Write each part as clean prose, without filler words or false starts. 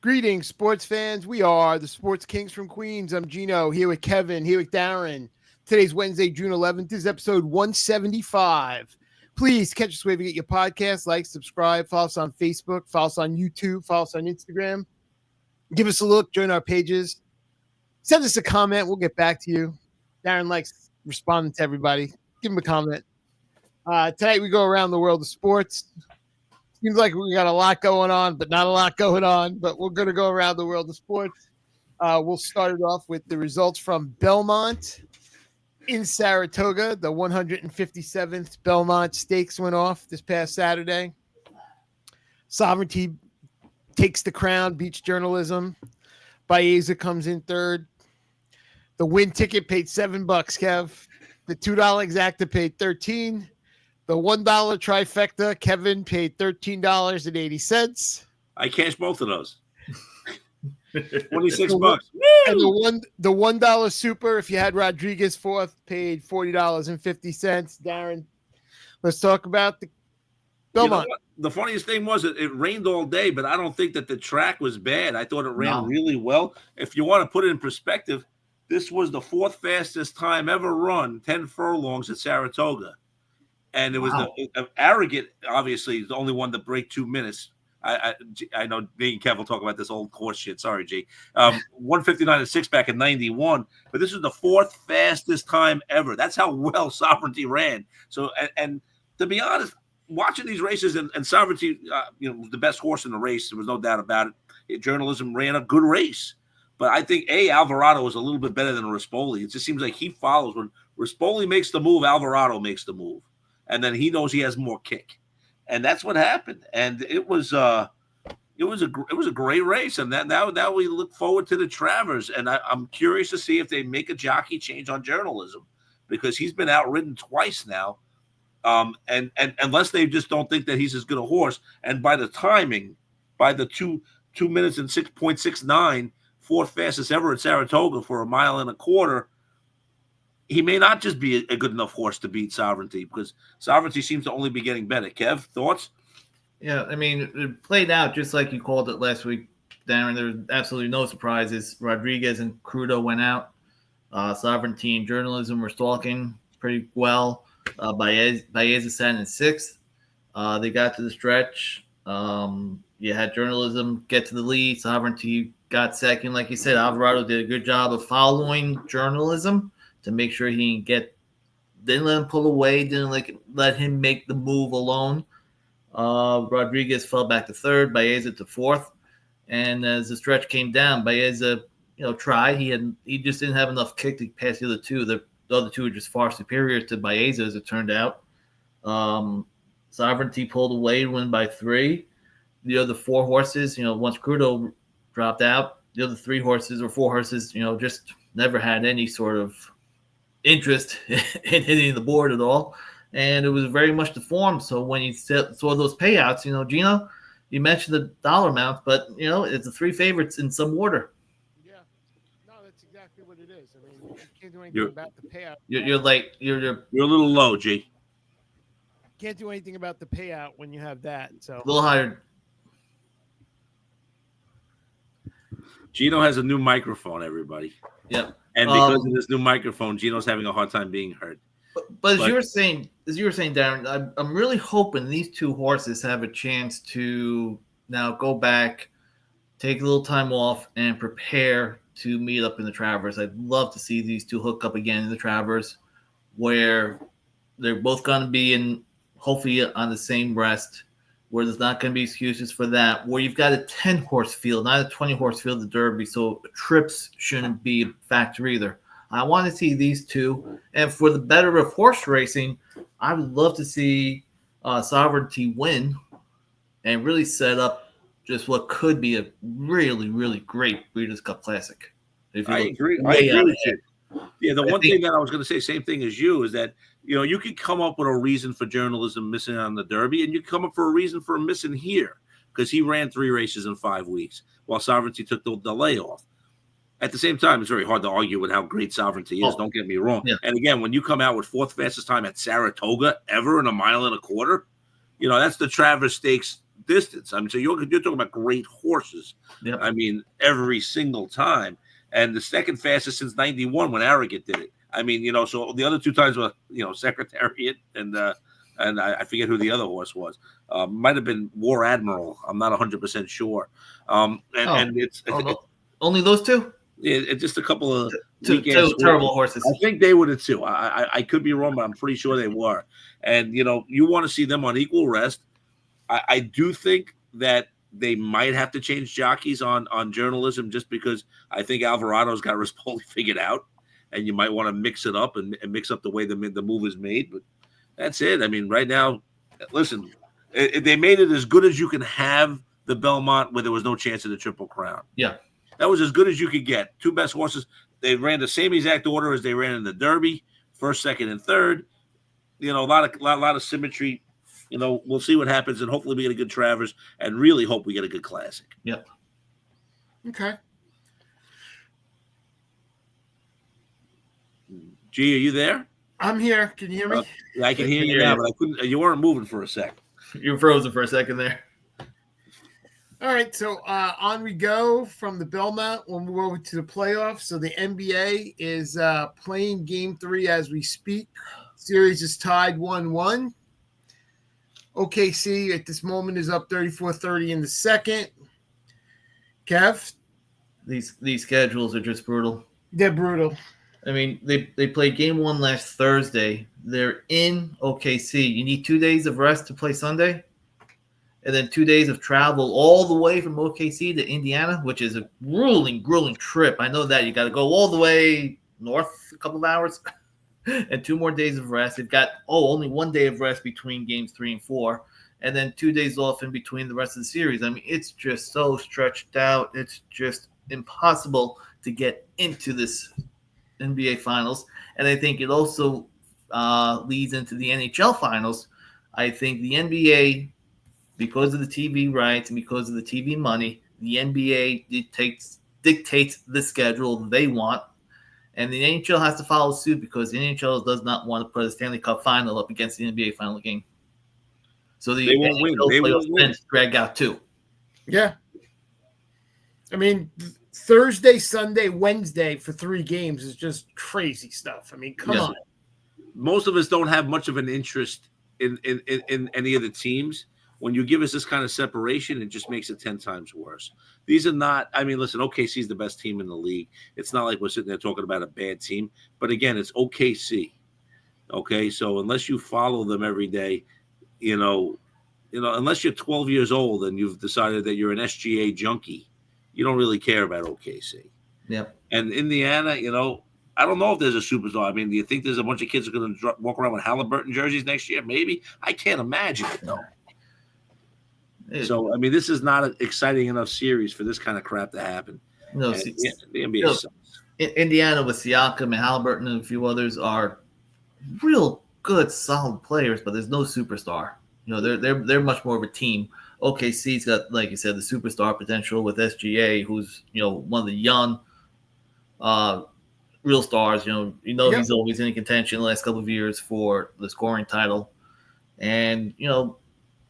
Greetings, sports fans. We are the Sports Kings from Queens. I'm Gino, here with Kevin, here with Darren. Today's Wednesday, June 11th. This is episode 175. Please catch us wherever you get your podcast. Like, subscribe, follow us on Facebook, follow us on YouTube, follow us on Instagram. Give us a look, join our pages. Send us a comment. We'll get back to you. Darren likes responding to everybody. Give him a comment. Tonight we go around the world of sports. Seems like we got a lot going on, but not a lot going on. But we're going to go around the world of sports. We'll start it off with the results from Belmont in Saratoga. The 157th Belmont Stakes went off this past Saturday. Sovereignty takes the crown, beats journalism. Baeza comes in third. The win ticket paid $7, Kev. The $2 exacta paid $13. The $1 trifecta, Kevin paid $13.80. I cashed both of those. $26. And the $1 super, if you had Rodriguez fourth, paid $40.50. Darren, let's talk about the Belmont. You know, the funniest thing was it rained all day, but I don't think that the track was bad. I thought it ran really well. If you want to put it in perspective, this was the fourth fastest time ever run, 10 furlongs at Saratoga. And it was the Arrogant, obviously, is the only one to break 2 minutes. I know me and Kev will talk about this old course shit. Sorry, G. 159.6 back in 91. But this is the fourth fastest time ever. That's how well Sovereignty ran. So, and to be honest, watching these races and Sovereignty, was the best horse in the race. There was no doubt about it. Journalism ran a good race. But I think, Alvarado is a little bit better than Rispoli. It just seems like he follows. When Rispoli makes the move, Alvarado makes the move. And then he knows he has more kick, and that's what happened. And it was a great race. And now we look forward to the Travers. And I'm curious to see if they make a jockey change on journalism, because he's been outridden twice now. And unless they just don't think that he's as good a horse. And by the timing, by the 2 minutes and 6.69, fourth fastest ever at Saratoga for 1.25 miles. He may not just be a good enough horse to beat Sovereignty, because Sovereignty seems to only be getting better. Kev, thoughts? Yeah, I mean, it played out just like you called it last week, Darren. There was absolutely no surprises. Rodriguez and Crudo went out. Sovereignty and Journalism were stalking pretty well. Baeza sat in sixth. They got to the stretch. You had Journalism get to the lead. Sovereignty got second. Like you said, Alvarado did a good job of following Journalism to make sure he didn't let him pull away, didn't let him make the move alone. Rodriguez fell back to third, Baeza to fourth. And as the stretch came down, Baeza, tried. He just didn't have enough kick to pass the other two. The other two were just far superior to Baeza, as it turned out. Sovereignty pulled away to win by 3. The other 4 horses, once Crudo dropped out, the other 3 horses or 4 horses, just never had any sort of interest in hitting the board at all, and it was very much deformed. So when you saw those payouts, Gino, you mentioned the dollar amount, but it's the 3 favorites in some order. Yeah, no, that's exactly what it is. I mean, you can't do anything about the payout. You're a little low, G. Can't do anything about the payout when you have that. So a little higher. Gino has a new microphone, everybody. Yep. And because of this new microphone, Gino's having a hard time being heard. But as you were saying, Darren, I'm really hoping these 2 horses have a chance to now go back, take a little time off, and prepare to meet up in the Travers. I'd love to see these 2 hook up again in the Travers, where they're both going to be hopefully on the same rest, where there's not going to be excuses for that, where you've got a 10-horse field, not a 20-horse field, the Derby, so trips shouldn't be a factor either. I want to see these 2, and for the better of horse racing, I would love to see Sovereignty win and really set up just what could be a really, really great Breeders' Cup Classic. I agree with you. Yeah, the one thing that I was going to say, same thing as you, is that you could come up with a reason for Journalism missing on the Derby, and you come up for a reason for him missing here, because he ran 3 races in 5 weeks while Sovereignty took the layoff. At the same time, it's very hard to argue with how great Sovereignty is. Don't get me wrong. Yeah. And again, when you come out with 4th fastest time at Saratoga ever in 1.25 miles, that's the Travers Stakes distance. I mean, so you're talking about great horses. Yep. I mean, every single time. And the second fastest since 91 when Arrogant did it. I mean, so the other two times were, Secretariat and I forget who the other horse was. Might have been War Admiral. I'm not 100% sure. And it's only those two? It's just a couple of two terrible horses. I think they were the two. I could be wrong, but I'm pretty sure they were. And, you want to see them on equal rest. I do think that they might have to change jockeys on journalism just because I think Alvarado's got Rispoli figured out, and you might want to mix it up and mix up the way the move is made. But that's it. I mean, right now, listen, they made it as good as you can have the Belmont where there was no chance of the Triple Crown. Yeah. That was as good as you could get. Two best horses. They ran the same exact order as they ran in the Derby, first, second, and third. A lot of symmetry. We'll see what happens, and hopefully we get a good Travers, and really hope we get a good Classic. Yep. Okay. G, are you there? I'm here. Can you hear me? Yeah, I can hear you now, but I couldn't. You weren't moving for a sec. You were frozen for a second there. All right, so on we go from the Belmont. We'll move over to the playoffs. So the NBA is playing Game 3 as we speak. Series is tied 1-1. OKC at this moment is up 34-30 in the second. Kev? These schedules are just brutal. They're brutal. I mean, they played Game 1 last Thursday. They're in OKC. You need 2 days of rest to play Sunday, and then 2 days of travel all the way from OKC to Indiana, which is a grueling trip. I know that. You got to go all the way north a couple of hours. And 2 more days of rest. They've got only 1 day of rest between games 3 and 4, and then 2 days off in between the rest of the series. I mean, it's just so stretched out. It's just impossible to get into this NBA Finals. And I think it also leads into the NHL Finals. I think the NBA, because of the TV rights and because of the TV money, the NBA dictates the schedule they want. And the NHL has to follow suit because the NHL does not want to put a Stanley Cup final up against the NBA final game. So the NHL playoffs drag out too. Yeah. I mean, Thursday, Sunday, Wednesday for 3 games is just crazy stuff. I mean, come on. Most of us don't have much of an interest in any of the teams. When you give us this kind of separation, it just makes it 10 times worse. These are not – I mean, listen, OKC is the best team in the league. It's not like we're sitting there talking about a bad team. But, again, it's OKC, okay? So unless you follow them every day, unless you're 12 years old and you've decided that you're an SGA junkie, you don't really care about OKC. Yep. And Indiana, I don't know if there's a superstar. I mean, do you think there's a bunch of kids who are going to walk around with Halliburton jerseys next year? Maybe. I can't imagine it, though. So, I mean, this is not an exciting enough series for this kind of crap to happen. No, the NBA sucks. Indiana with Siakam and Halliburton and a few others are real good, solid players, but there's no superstar. They're much more of a team. OKC's got, like you said, the superstar potential with SGA, who's one of the young, real stars. He's always in contention the last couple of years for the scoring title, and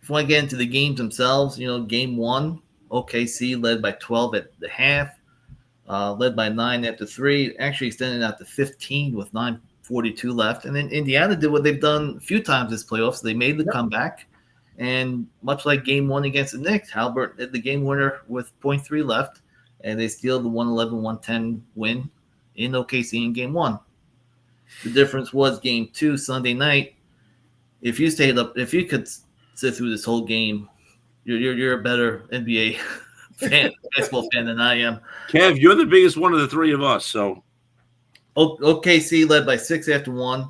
if you want to get into the games themselves, Game 1, OKC led by 12 at the half, led by 9 after 3, actually extended out to 15 with 9:42 left. And then Indiana did what they've done a few times this playoffs. They made the comeback. And much like Game 1 against the Knicks, Halliburton hit the game winner with 0.3 left, and they steal the 111-110 win in OKC in Game 1. The difference was Game 2, Sunday night. If you could sit through this whole game, you're a better NBA basketball fan than I am. Kev, you're the biggest one of the three of us. So OKC led by 6 after 1.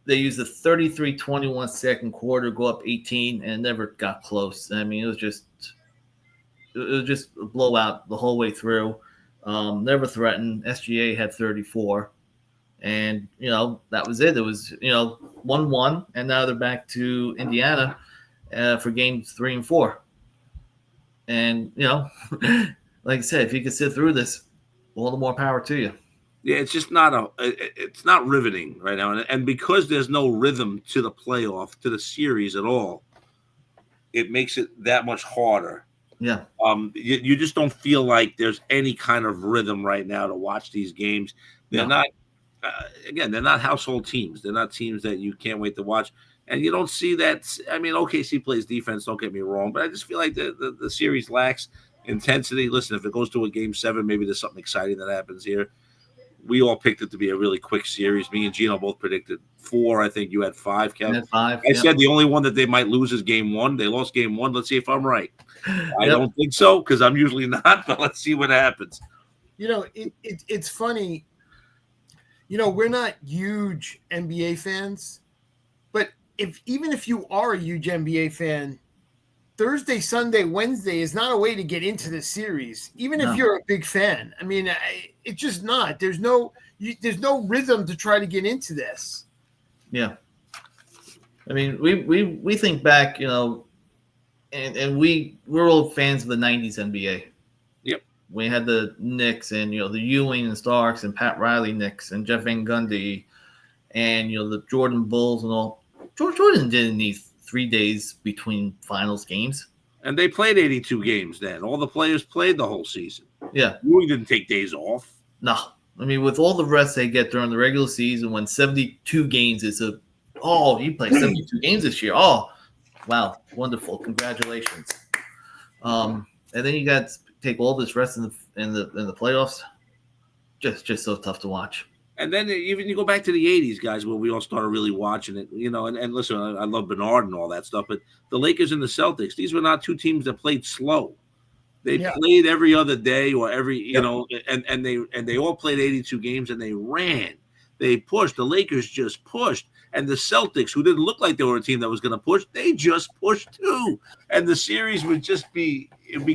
They used a 33-21 second quarter, go up 18, and never got close. I mean, it was just a blowout the whole way through. Never threatened. SGA had 34. And, that was it. It was, 1-1, and now they're back to Indiana for games 3 and 4. And, like I said, if you could sit through this, all the more power to you. Yeah, it's just it's not riveting right now. And because there's no rhythm to the playoff, to the series at all, it makes it that much harder. Yeah. You just don't feel like there's any kind of rhythm right now to watch these games. They're not, again, they're not household teams. They're not teams that you can't wait to watch. And you don't see that. I mean, OKC plays defense, don't get me wrong, but I just feel like the series lacks intensity. Listen, if it goes to a game 7, maybe there's something exciting that happens here. We all picked it to be a really quick series. Me and Gino both predicted 4. I think you had 5, Kev. Had 5. I said the only one that they might lose is game 1. They lost game 1. Let's see if I'm right. I don't think so because I'm usually not, but let's see what happens. It's funny. We're not huge NBA fans, but even if you are a huge NBA fan, Thursday, Sunday, Wednesday is not a way to get into the series, even if you're a big fan. I mean, it's just not. There's no rhythm to try to get into this. Yeah. I mean, we think back, and we're all fans of the 90s NBA. Yep. We had the Knicks and, the Ewing and Starks and Pat Riley Knicks and Jeff Van Gundy and, the Jordan Bulls and all. Jordan didn't need 3 days between finals games. And they played 82 games then. All the players played the whole season. Yeah. We didn't take days off. No. I mean, with all the rest they get during the regular season, when 72 games is you played 72 games this year. Oh, wow. Wonderful. Congratulations. And then you got to take all this rest in the playoffs. Just so tough to watch. And then even you go back to the 80s, guys, where we all started really watching it, and listen, I love Bernard and all that stuff, but the Lakers and the Celtics, these were not 2 teams that played slow. They played every other day or every, and they all played 82 games and they ran. They pushed. The Lakers just pushed. And the Celtics, who didn't look like they were a team that was going to push, they just pushed too. And the series would just be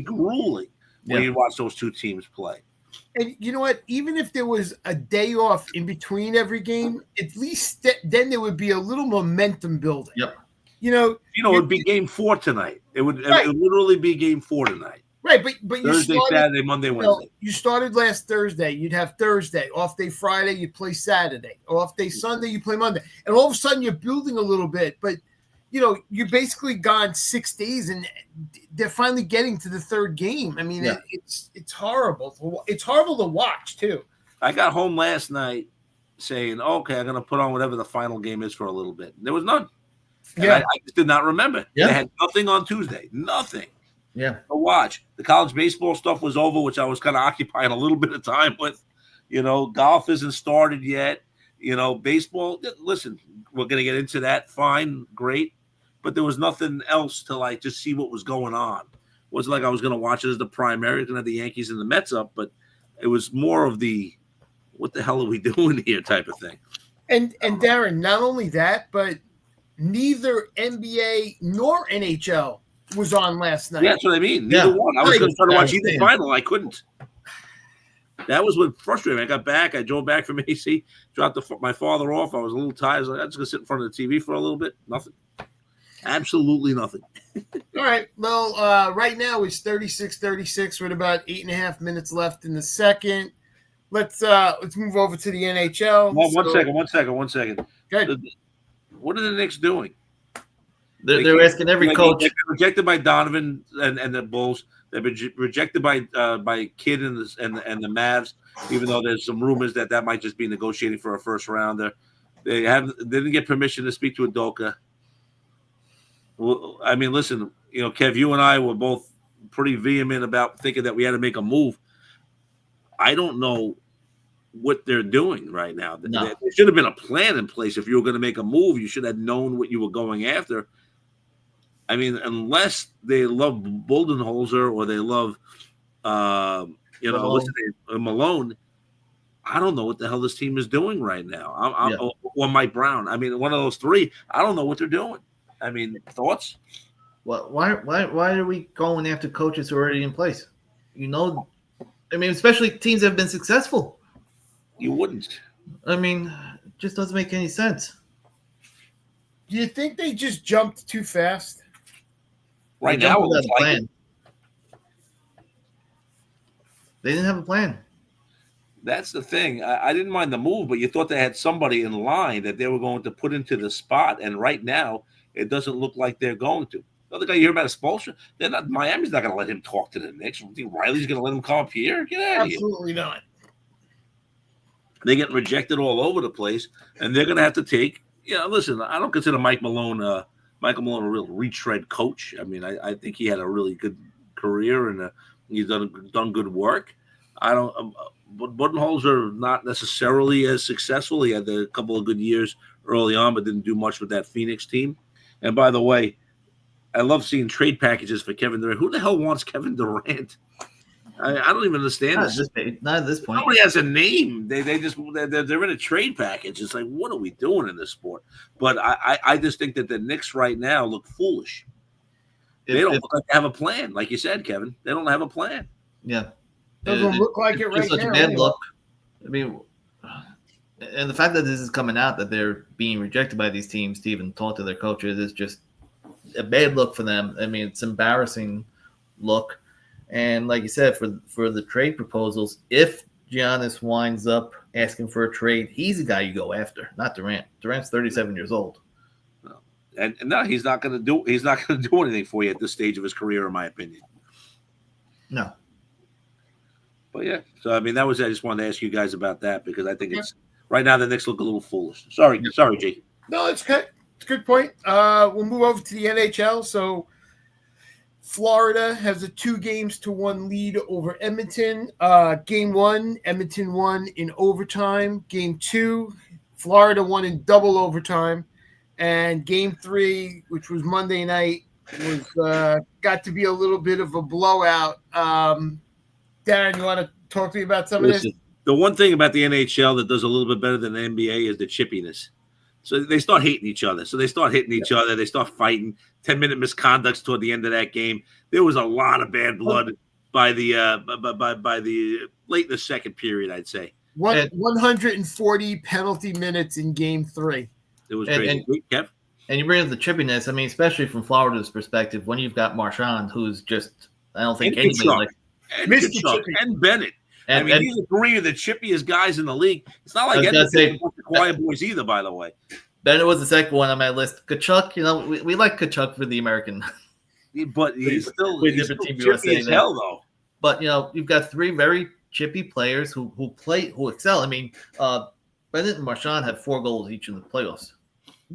grueling when you watch those 2 teams play. And you know what? Even if there was a day off in between every game, at least then there would be a little momentum building. Yep. It would be game 4 tonight. It would literally be game 4 tonight. Right, but Thursday, Saturday, Monday, Wednesday. You started last Thursday. You'd have Thursday, off day Friday, you play Saturday. Off day Sunday, you play Monday. And all of a sudden you're building a little bit, but you're basically gone 6 days and they're finally getting to the 3rd game. I mean, it's horrible. It's horrible to watch too. I got home last night saying, okay, I'm going to put on whatever the final game is for a little bit. There was none. I just did not remember. Yeah. They had nothing on Tuesday. Nothing. Yeah. To watch. The college baseball stuff was over, which I was kind of occupying a little bit of time with. Golf isn't started yet. Baseball, listen, we're going to get into that. Fine, great. But there was nothing else to just see what was going on. It wasn't like I was going to watch it as the primary. Going to have the Yankees and the Mets up, but it was more of the what the hell are we doing here type of thing. And Darren, not only that, but neither NBA nor NHL was on last night. Yeah, that's what I mean. Neither one. I was going to try to watch either final. I couldn't. That was what frustrated me. I got back. I drove back from AC, dropped my father off. I was a little tired. I was like, I'm just going to sit in front of the TV for a little bit. Nothing. Absolutely nothing. All right. Well, right now it's 36-36 with about 8.5 minutes left in the second. Let's move over to the NHL. One second. Good. What are the Knicks doing? They're asking every coach. They've been rejected by Donovan and the Bulls. They've been rejected by Kidd and the Mavs, even though there's some rumors that might just be negotiating for a first rounder. They didn't get permission to speak to Udoka. Well, I mean, listen, Kev, you and I were both pretty vehement about thinking that we had to make a move. I don't know what they're doing right now. No. There should have been a plan in place. If you were going to make a move, you should have known what you were going after. I mean, unless they love Budenholzer or they love, Malone, I don't know what the hell this team is doing right now. Or Mike Brown. I mean, one of those 3. I don't know what they're doing. I mean, thoughts? Well, why are we going after coaches who are already in place? Especially teams that have been successful. You wouldn't. I mean, it just doesn't make any sense. Do you think they just jumped too fast? Right now, without a plan. They didn't have a plan. That's the thing. I didn't mind the move, but you thought they had somebody in line that they were going to put into the spot, and right now, it doesn't look like they're going to. The other guy you hear about is Spoelstra. Miami's not going to let him talk to the Knicks. You think Riley's going to let him come up here? Get out of here. Absolutely not. They get rejected all over the place, and they're going to have to take. Listen, I don't consider Michael Malone a real retread coach. I mean, I think he had a really good career and he's done good work. But Budenholzer not necessarily as successful. He had a couple of good years early on, but didn't do much with that Phoenix team. And by the way, I love seeing trade packages for Kevin Durant. Who the hell wants Kevin Durant? I don't even understand this. Not at this point. Nobody has a name. They're in a trade package. It's like, what are we doing in this sport? But I just think that the Knicks right now look foolish. They don't look like they have a plan. Like you said, Kevin, they don't have a plan. Yeah. Doesn't look like it right now. Such a bad look. I mean, and the fact that this is coming out that they're being rejected by these teams to even talk to their coaches is just a bad look for them. I mean, it's embarrassing look. And like you said, for the trade proposals, if Giannis winds up asking for a trade, he's the guy you go after, not Durant. Durant's 37 years old. And no, he's not going to do anything for you at this stage of his career, in my opinion. No. But yeah, so I mean, I just wanted to ask you guys about that because I think it's right now the Knicks look a little foolish. Sorry, G. No, it's good. It's a good point. We'll move over to the NHL. So Florida has a 2-1 lead over Edmonton. Game 1, Edmonton won in overtime. Game 2, Florida won in double overtime. And Game 3, which was Monday night, was got to be a little bit of a blowout. Darren, you want to talk to me about some of this? The one thing about the NHL that does a little bit better than the NBA is the chippiness. So they start hating each other. So they start hitting each other. They start fighting. 10-minute misconducts toward the end of that game. There was a lot of bad blood by the late in the second period, I'd say. 140 penalty minutes in Game 3. It was crazy. Kev? And you bring up the chippiness. I mean, especially from Florida's perspective, when you've got Marchand, who's just I don't think anybody like and Bennett. And these are 3 of the chippiest guys in the league. It's not like Edmonton was the quiet boys either, by the way. Bennett was the second one on my list. Kachuk, we like Kachuk for the American. But he's still Team chippy USA as hell, though. But, you've got 3 very chippy players who excel. I mean, Bennett and Marchand have 4 goals each in the playoffs.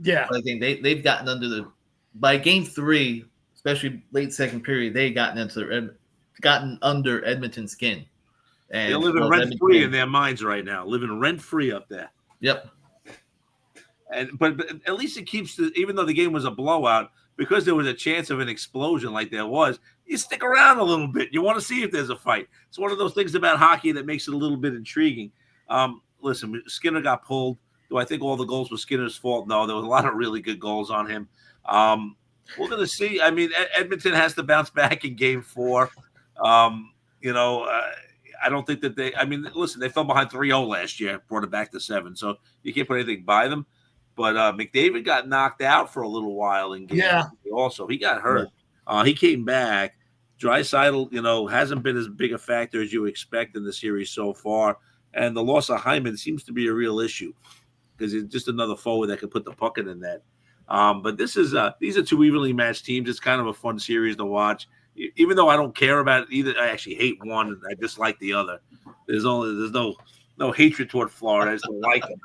Yeah. I think they've gotten by Game 3, especially late second period, they gotten under Edmonton's skin. And they're living rent-free in their minds right now, living rent-free up there. Yep. But at least it keeps even though the game was a blowout, because there was a chance of an explosion like there was, you stick around a little bit. You want to see if there's a fight. It's one of those things about hockey that makes it a little bit intriguing. Listen, Skinner got pulled. Do I think all the goals were Skinner's fault? No, there was a lot of really good goals on him. We're going to see. I mean, Edmonton has to bounce back in Game 4. I don't think that listen, they fell behind 3-0 last year, brought it back to 7. So you can't put anything by them. But McDavid got knocked out for a little while in game. Yeah. Also, he got hurt. He came back. Draisaitl, hasn't been as big a factor as you expect in the series so far. And the loss of Hyman seems to be a real issue because it's just another forward that can put the puck in the net. But these are 2 evenly matched teams. It's kind of a fun series to watch. Even though I don't care about either, I actually hate one and I dislike the other. There's no hatred toward Florida. I just don't like them.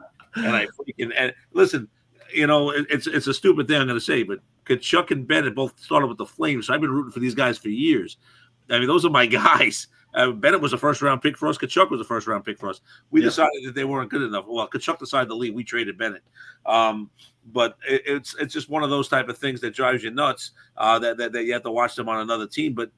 And listen, it's a stupid thing I'm going to say, but Kachuk and Bennett both started with the Flames, so I've been rooting for these guys for years. I mean, those are my guys. Bennett was a first-round pick for us. Kachuk was a first-round pick for us. We decided that they weren't good enough. Well, Kachuk decided to leave. We traded Bennett. But it's just one of those type of things that drives you nuts that you have to watch them on another team. But,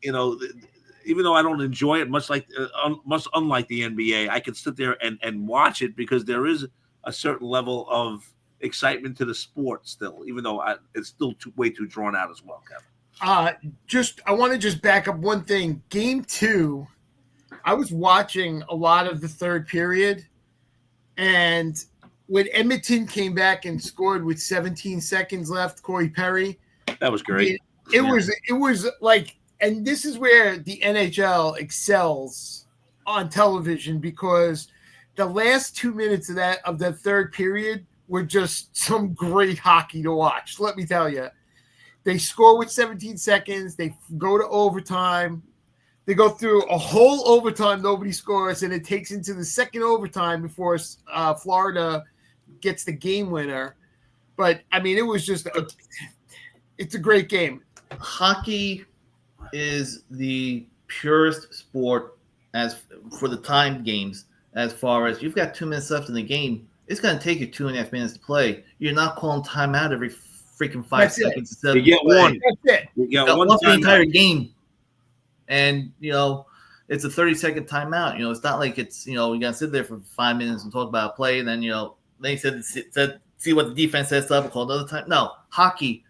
even though I don't enjoy it, much unlike the NBA, I can sit there and watch it because there is a certain level of excitement to the sport still, even though it's still way too drawn out as well, Kevin. I want to just back up one thing. Game 2, I was watching a lot of the third period, and when Edmonton came back and scored with 17 seconds left, Corey Perry, that was great. It was like, and this is where the NHL excels on television because the last 2 minutes of the third period were just some great hockey to watch. Let me tell you. They score with 17 seconds. They go to overtime. They go through a whole overtime. Nobody scores, and it takes into the second overtime before Florida gets the game winner. But I mean, it was just it's a great game. Hockey is the purest sport as for the timed games. As far as you've got 2 minutes left in the game, it's going to take you 2.5 minutes to play. You're not calling timeout every freaking 5 seconds. You get one. That's it. You get one one for the entire game, and it's a 30-second timeout. It's not like it's you got to sit there for 5 minutes and talk about a play, and then they said see what the defense sets up and call another time. No, hockey,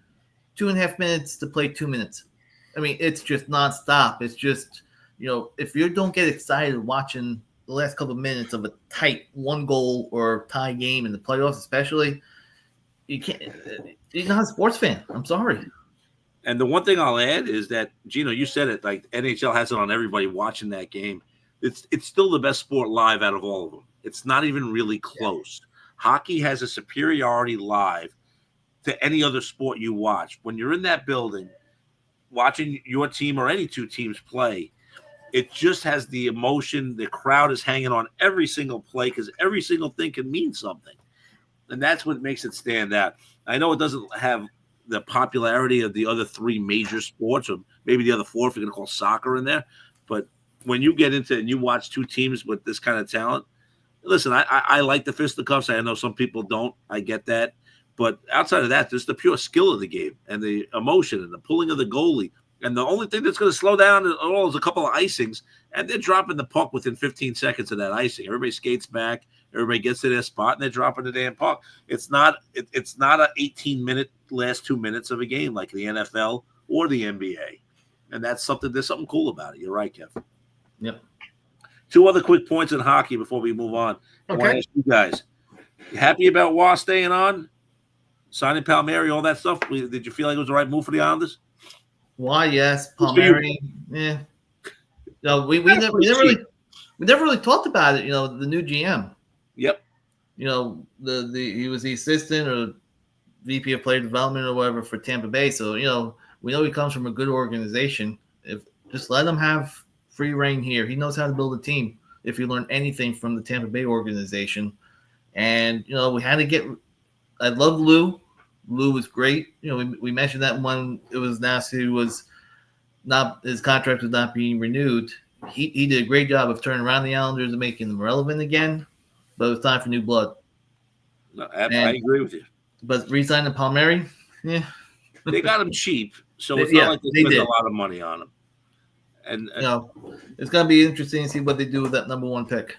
2.5 minutes to play 2 minutes. I mean, it's just nonstop. It's just if you don't get excited watching the last couple of minutes of a tight 1-goal or tie game in the playoffs, especially, you can't. You're not a sports fan. I'm sorry. And the one thing I'll add is that, Gino, you said it, like NHL has it on everybody watching that game. It's still the best sport live out of all of them. It's not even really close. Hockey has a superiority live to any other sport you watch. When you're in that building watching your team or any two teams play, it just has the emotion. The crowd is hanging on every single play because every single thing can mean something. And that's what makes it stand out. I know it doesn't have the popularity of the other 3 major sports, or maybe the other 4 if you're going to call soccer in there. But when you get into it and you watch 2 teams with this kind of talent, listen, I like the fisticuffs. I know some people don't. I get that. But outside of that, there's the pure skill of the game and the emotion and the pulling of the goalie. And the only thing that's going to slow down at all is a couple of icings, and they're dropping the puck within 15 seconds of that icing. Everybody skates back, everybody gets to their spot, and they're dropping the damn puck. It's not an 18-minute last 2 minutes of a game like the NFL or the NBA, and there's something cool about it. You're right, Kev. Yep. 2 other quick points in hockey before we move on. I want to ask you guys, you happy about Waugh staying on, signing Palmieri, all that stuff? Did you feel like it was the right move for the Islanders? Why? Yes, Palmieri. Yeah. No, we never really talked about it. The new GM. Yep. He was the assistant or VP of player development or whatever for Tampa Bay. So we know he comes from a good organization. Just let him have free reign here. He knows how to build a team. If you learn anything from the Tampa Bay organization, and we had to get. I love Lou. Lou was great. We mentioned that when it was announced his contract was not being renewed. He did a great job of turning around the Islanders and making them relevant again. But it was time for new blood. No, I agree with you. But re-signing Palmieri, yeah. They got him cheap, so it's not like they spent a lot of money on him. And it's going to be interesting to see what they do with that number 1 pick.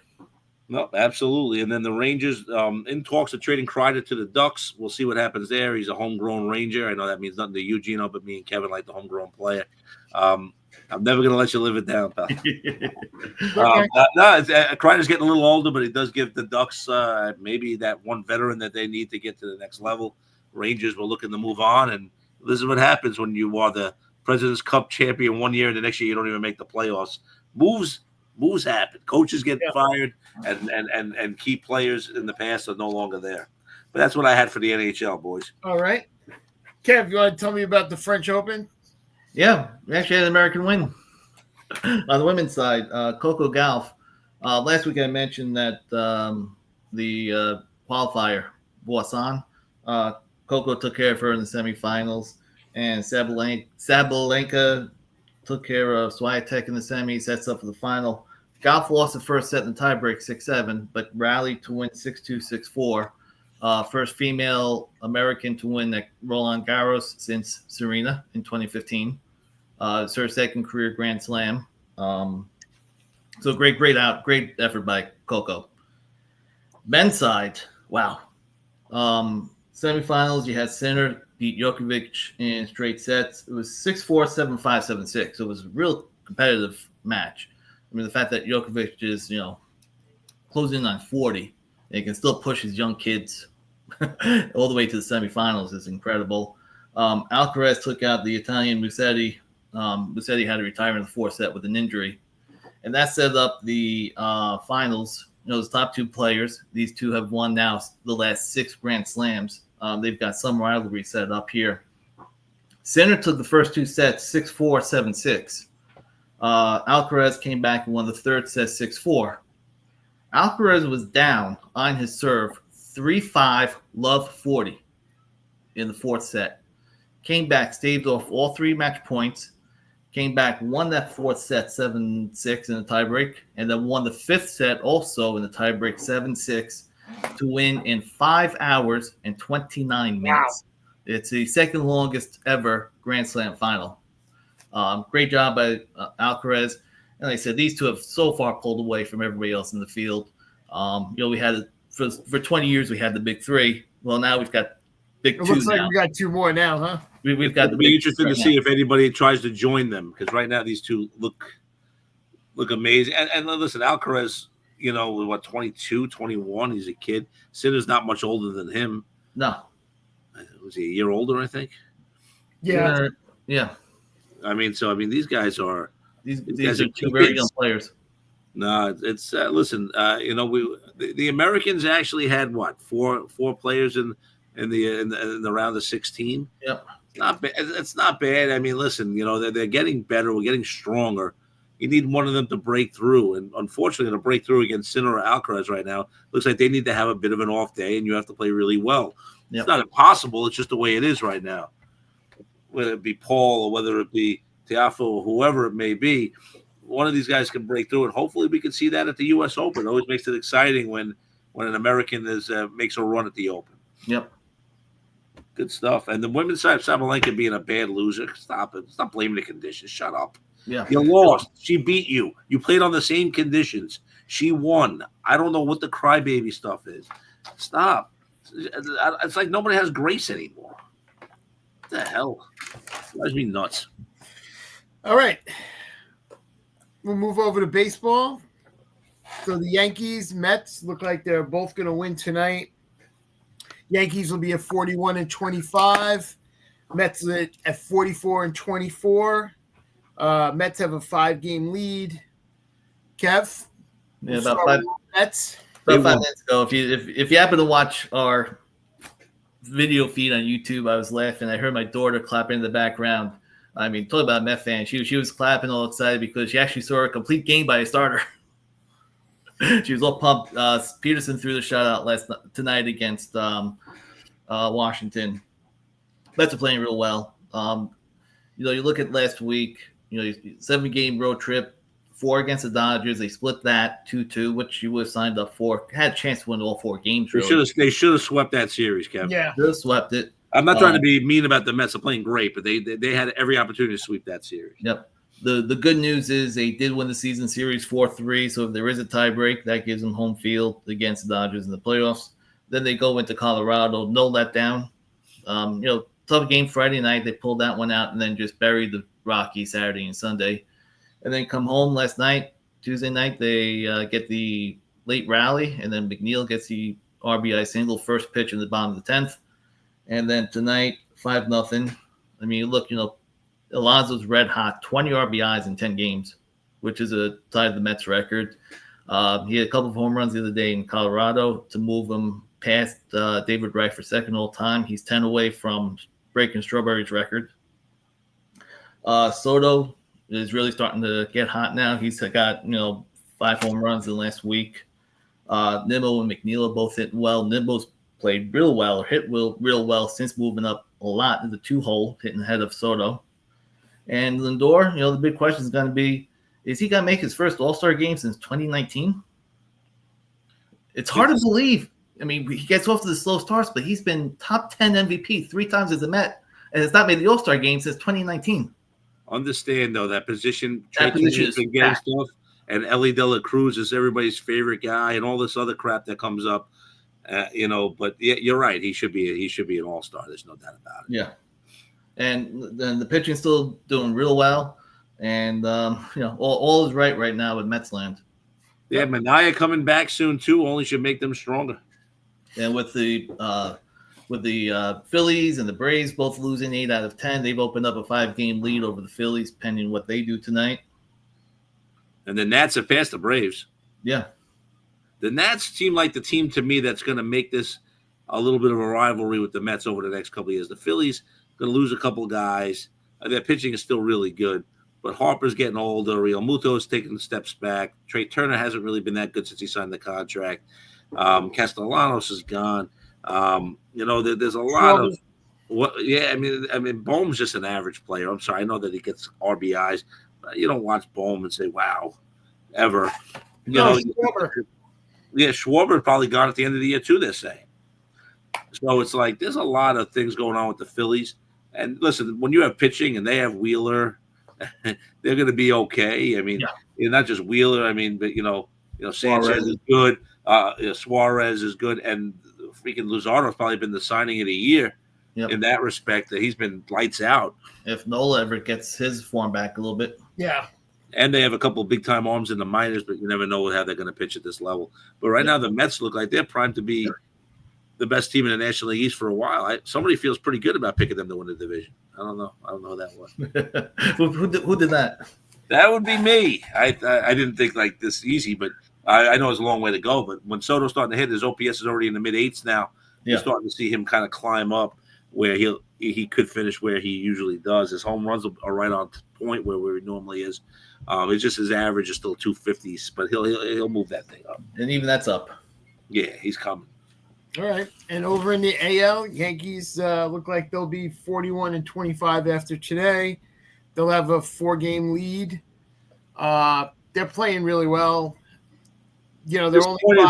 No, absolutely. And then the Rangers in talks of trading Kreider to the Ducks. We'll see what happens there. He's a homegrown Ranger. I know that means nothing to you, Gino, but me and Kevin like the homegrown player. I'm never going to let you live it down, pal. Kreider's getting a little older, but he does give the Ducks maybe that one veteran that they need to get to the next level. Rangers were looking to move on, and this is what happens when you are the President's Cup champion one year, and the next year you don't even make the playoffs. Moves happen. Coaches get fired, and key players in the past are no longer there. But that's what I had for the NHL, boys. All right. Kev, you want to tell me about the French Open? Yeah, we actually had an American win on the women's side. Coco Gauff. Last week I mentioned that the qualifier, Boisson, Coco took care of her in the semifinals, and Sabalenka took care of Swiatek in the semis, sets up for the final. Gauff lost the first set in the tiebreak 6-7, but rallied to win 6-2, 6-4. First female American to win at Roland Garros since Serena in 2015. It's her second career Grand Slam. So great effort by Coco. Men's side, wow. Semifinals, you had Sinner beat Djokovic in straight sets. It was 6-4, 7-5, 7-6. So it was a real competitive match. I mean, the fact that Djokovic is, closing in on 40, and he can still push his young kids all the way to the semifinals is incredible. Alcaraz took out the Italian Musetti. Musetti had to retire in the 4th set with an injury. And that set up the finals. Those top 2 players, these 2 have won now the last 6 Grand Slams. They've got some rivalry set up here. Sinner took the first 2 sets 6-4, 7-6. Alcaraz came back and won the third set 6-4. Alcaraz was down on his serve 3-5, love 40 in the fourth set. Came back, staved off all 3 match points. Came back, won that fourth set 7-6 in the tiebreak, and then won the fifth set also in the tiebreak 7-6 to win in 5 hours and 29 minutes. Wow. It's the second longest ever Grand Slam final. Great job by Alcaraz. And like I said, these two have so far pulled away from everybody else in the field. We had for 20 years we had the big 3. Well, now we've got big 2. It looks like we got 2 more now, huh? We've got. It'll be interesting to see if anybody tries to join them, because right now these two look amazing. And listen, Alcaraz, 22, 21? He's a kid. Sinner's not much older than him. No. Was he a year older, I think? Yeah. Yeah. These guys are these are 2 very young players. No, it's listen. The Americans actually had four players in the round of 16. Yep. It's not bad. I mean, listen, they're getting better. We're getting stronger. You need one of them to break through, and unfortunately, to break through against Sinner or Alcaraz right now, looks like they need to have a bit of an off day, and you have to play really well. Yep. It's not impossible. It's just the way it is right now. Whether it be Paul or whether it be Tiafoe or whoever it may be, one of these guys can break through, and hopefully we can see that at the U.S. Open. It always makes it exciting when an American makes a run at the Open. Yep. Good stuff. And the women's side, Sabalenka being a bad loser. Stop it. Stop blaming the conditions. Shut up. Yeah. You lost. She beat you. You played on the same conditions. She won. I don't know what the crybaby stuff is. Stop. It's like nobody has grace anymore. What the hell? It drives me nuts. All right. We'll move over to baseball. So the Yankees, Mets look like they're both going to win tonight. Yankees will be at 41-25. Mets at 44-24. Mets have a 5-game lead. Kev? Yeah, about 5 Mets. About 5 minutes ago. If you happen to watch our video feed on YouTube, I was laughing. I heard my daughter clapping in the background. I mean, talk about a Met fan. She was clapping all excited because she actually saw a complete game by a starter. She was all pumped. Peterson threw the shutout tonight against Washington. Mets are playing real well. You look at last week. 7-game road trip, 4 against the Dodgers. They split that 2-2, which you would have signed up for. Had a chance to win all 4 games. They should have swept that series, Kevin. Yeah, should have swept it. I'm not trying to be mean about the Mets. They're playing great, but they had every opportunity to sweep that series. Yep. The good news is they did win the season series 4-3. So if there is a tie break, that gives them home field against the Dodgers in the playoffs. Then they go into Colorado, no letdown. Tough game Friday night. They pulled that one out and then just buried the Rockies Saturday and Sunday. And then come home last night, Tuesday night, they get the late rally, and then McNeil gets the RBI single, first pitch in the bottom of the 10th. And then tonight, 5-0. I mean, look, Alonso's red hot, 20 RBIs in 10 games, which is tied the Mets record. He had a couple of home runs the other day in Colorado to move him past David Wright for second all time. He's 10 away from breaking Strawberry's record. Soto is really starting to get hot now. He's got 5 home runs in the last week. Nimmo and McNeil are both hitting well. Nimmo's played real well, or hit real well since moving up a lot in the 2-hole, hitting ahead of Soto. And Lindor, the big question is going to be, is he going to make his first All-Star game since 2019? It's hard to believe. I mean, he gets off to the slow starts, but he's been top 10 MVP 3 times as a Met, and has not made the All-Star game since 2019. Understand, though, that position is been getting stuff, and Ellie De La Cruz is everybody's favorite guy, and all this other crap that comes up. But yeah, you're right. He should be an all-star. There's no doubt about it. Yeah, and then the pitching's still doing real well, and all is right now with Mets land. Yeah, Manaea coming back soon too. Only should make them stronger. And with the Phillies and the Braves both losing 8 out of 10, they've opened up a 5-game lead over the Phillies, pending what they do tonight. And the Nats have passed the Braves. Yeah. The Nats seem like the team to me that's going to make this a little bit of a rivalry with the Mets over the next couple of years. The Phillies, going to lose a couple of guys. Their pitching is still really good, but Harper's getting older. Real Muto's taking steps back. Trey Turner hasn't really been that good since he signed the contract. Castellanos is gone. There's a lot of what. Yeah, I mean, Bohm's just an average player. I'm sorry, I know that he gets RBIs, but you don't watch Bohm and say, "Wow," ever. Schwarber. Yeah, Schwarber probably gone at the end of the year too. They're saying. So it's like there's a lot of things going on with the Phillies. And listen, when you have pitching and they have Wheeler, they're going to be okay. I mean, not just Wheeler. I mean, but Sanchez is good. Suarez is good, and freaking Luzardo's probably been the signing of the year in that respect. That he's been lights out. If Nola ever gets his form back a little bit, And they have a couple of big time arms in the minors, but you never know how they're going to pitch at this level. But right now, the Mets look like they're primed to be the best team in the National League East for a while. Somebody feels pretty good about picking them to win the division. I don't know who that was. who did that? That would be me. I didn't think like this easy, but I know it's a long way to go. But when Soto's starting to hit, his OPS is already in the mid-8s now. You're starting to see him kind of climb up where he could finish where he usually does. His home runs are right on point where he normally is. It's just his average is still 250s, but he'll move that thing up. And even that's up. Yeah, he's coming. All right. And over in the AL, Yankees look like they'll be 41-25 after today. They'll have a 4-game lead. They're playing really well. They're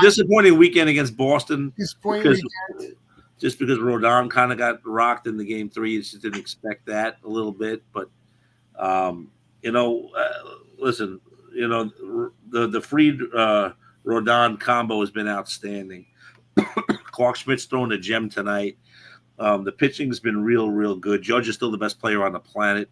disappointing weekend against Boston. Disappointing weekend. Just because Rodon kind of got rocked in the game 3, you just didn't expect that a little bit. But listen, the Fried Rodon combo has been outstanding. Clark Schmidt's throwing a gem tonight. The pitching's been real good. Judge is still the best player on the planet.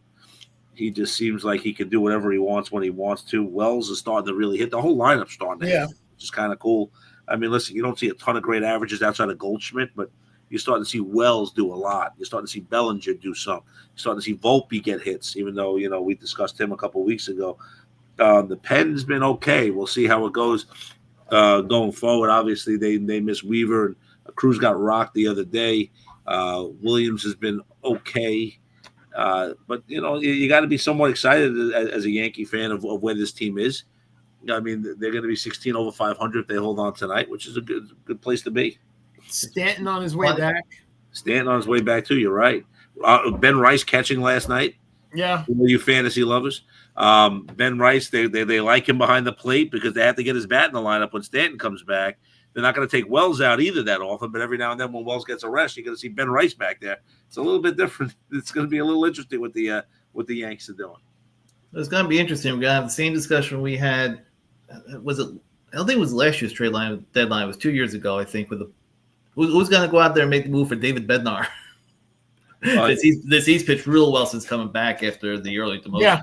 He just seems like he can do whatever he wants when he wants to. Wells is starting to really hit. The whole lineup's starting to hit, which is kind of cool. I mean, listen, you don't see a ton of great averages outside of Goldschmidt, but you're starting to see Wells do a lot. You're starting to see Bellinger do some. You're starting to see Volpe get hits, even though, we discussed him a couple of weeks ago. The pen's been okay. We'll see how it goes going forward. Obviously, they miss Weaver, and Cruz got rocked the other day. Williams has been okay. But, you got to be somewhat excited as a Yankee fan of where this team is. I mean, they're going to be 16 over 500 if they hold on tonight, which is a good place to be. Stanton on his way back. Stanton on his way back, too. You're right. Ben Rice catching last night. Yeah. You fantasy lovers. Ben Rice, they like him behind the plate because they have to get his bat in the lineup when Stanton comes back. They're not going to take Wells out either that often, but every now and then when Wells gets a rest, you're going to see Ben Rice back there. It's a little bit different. It's going to be a little interesting what the Yanks are doing. It's going to be interesting. We're going to have the same discussion we had. I don't think it was last year's trade deadline. It was 2 years ago, I think. Who's going to go out there and make the move for David Bednar? He's pitched real well since coming back after the early demotion. Yeah.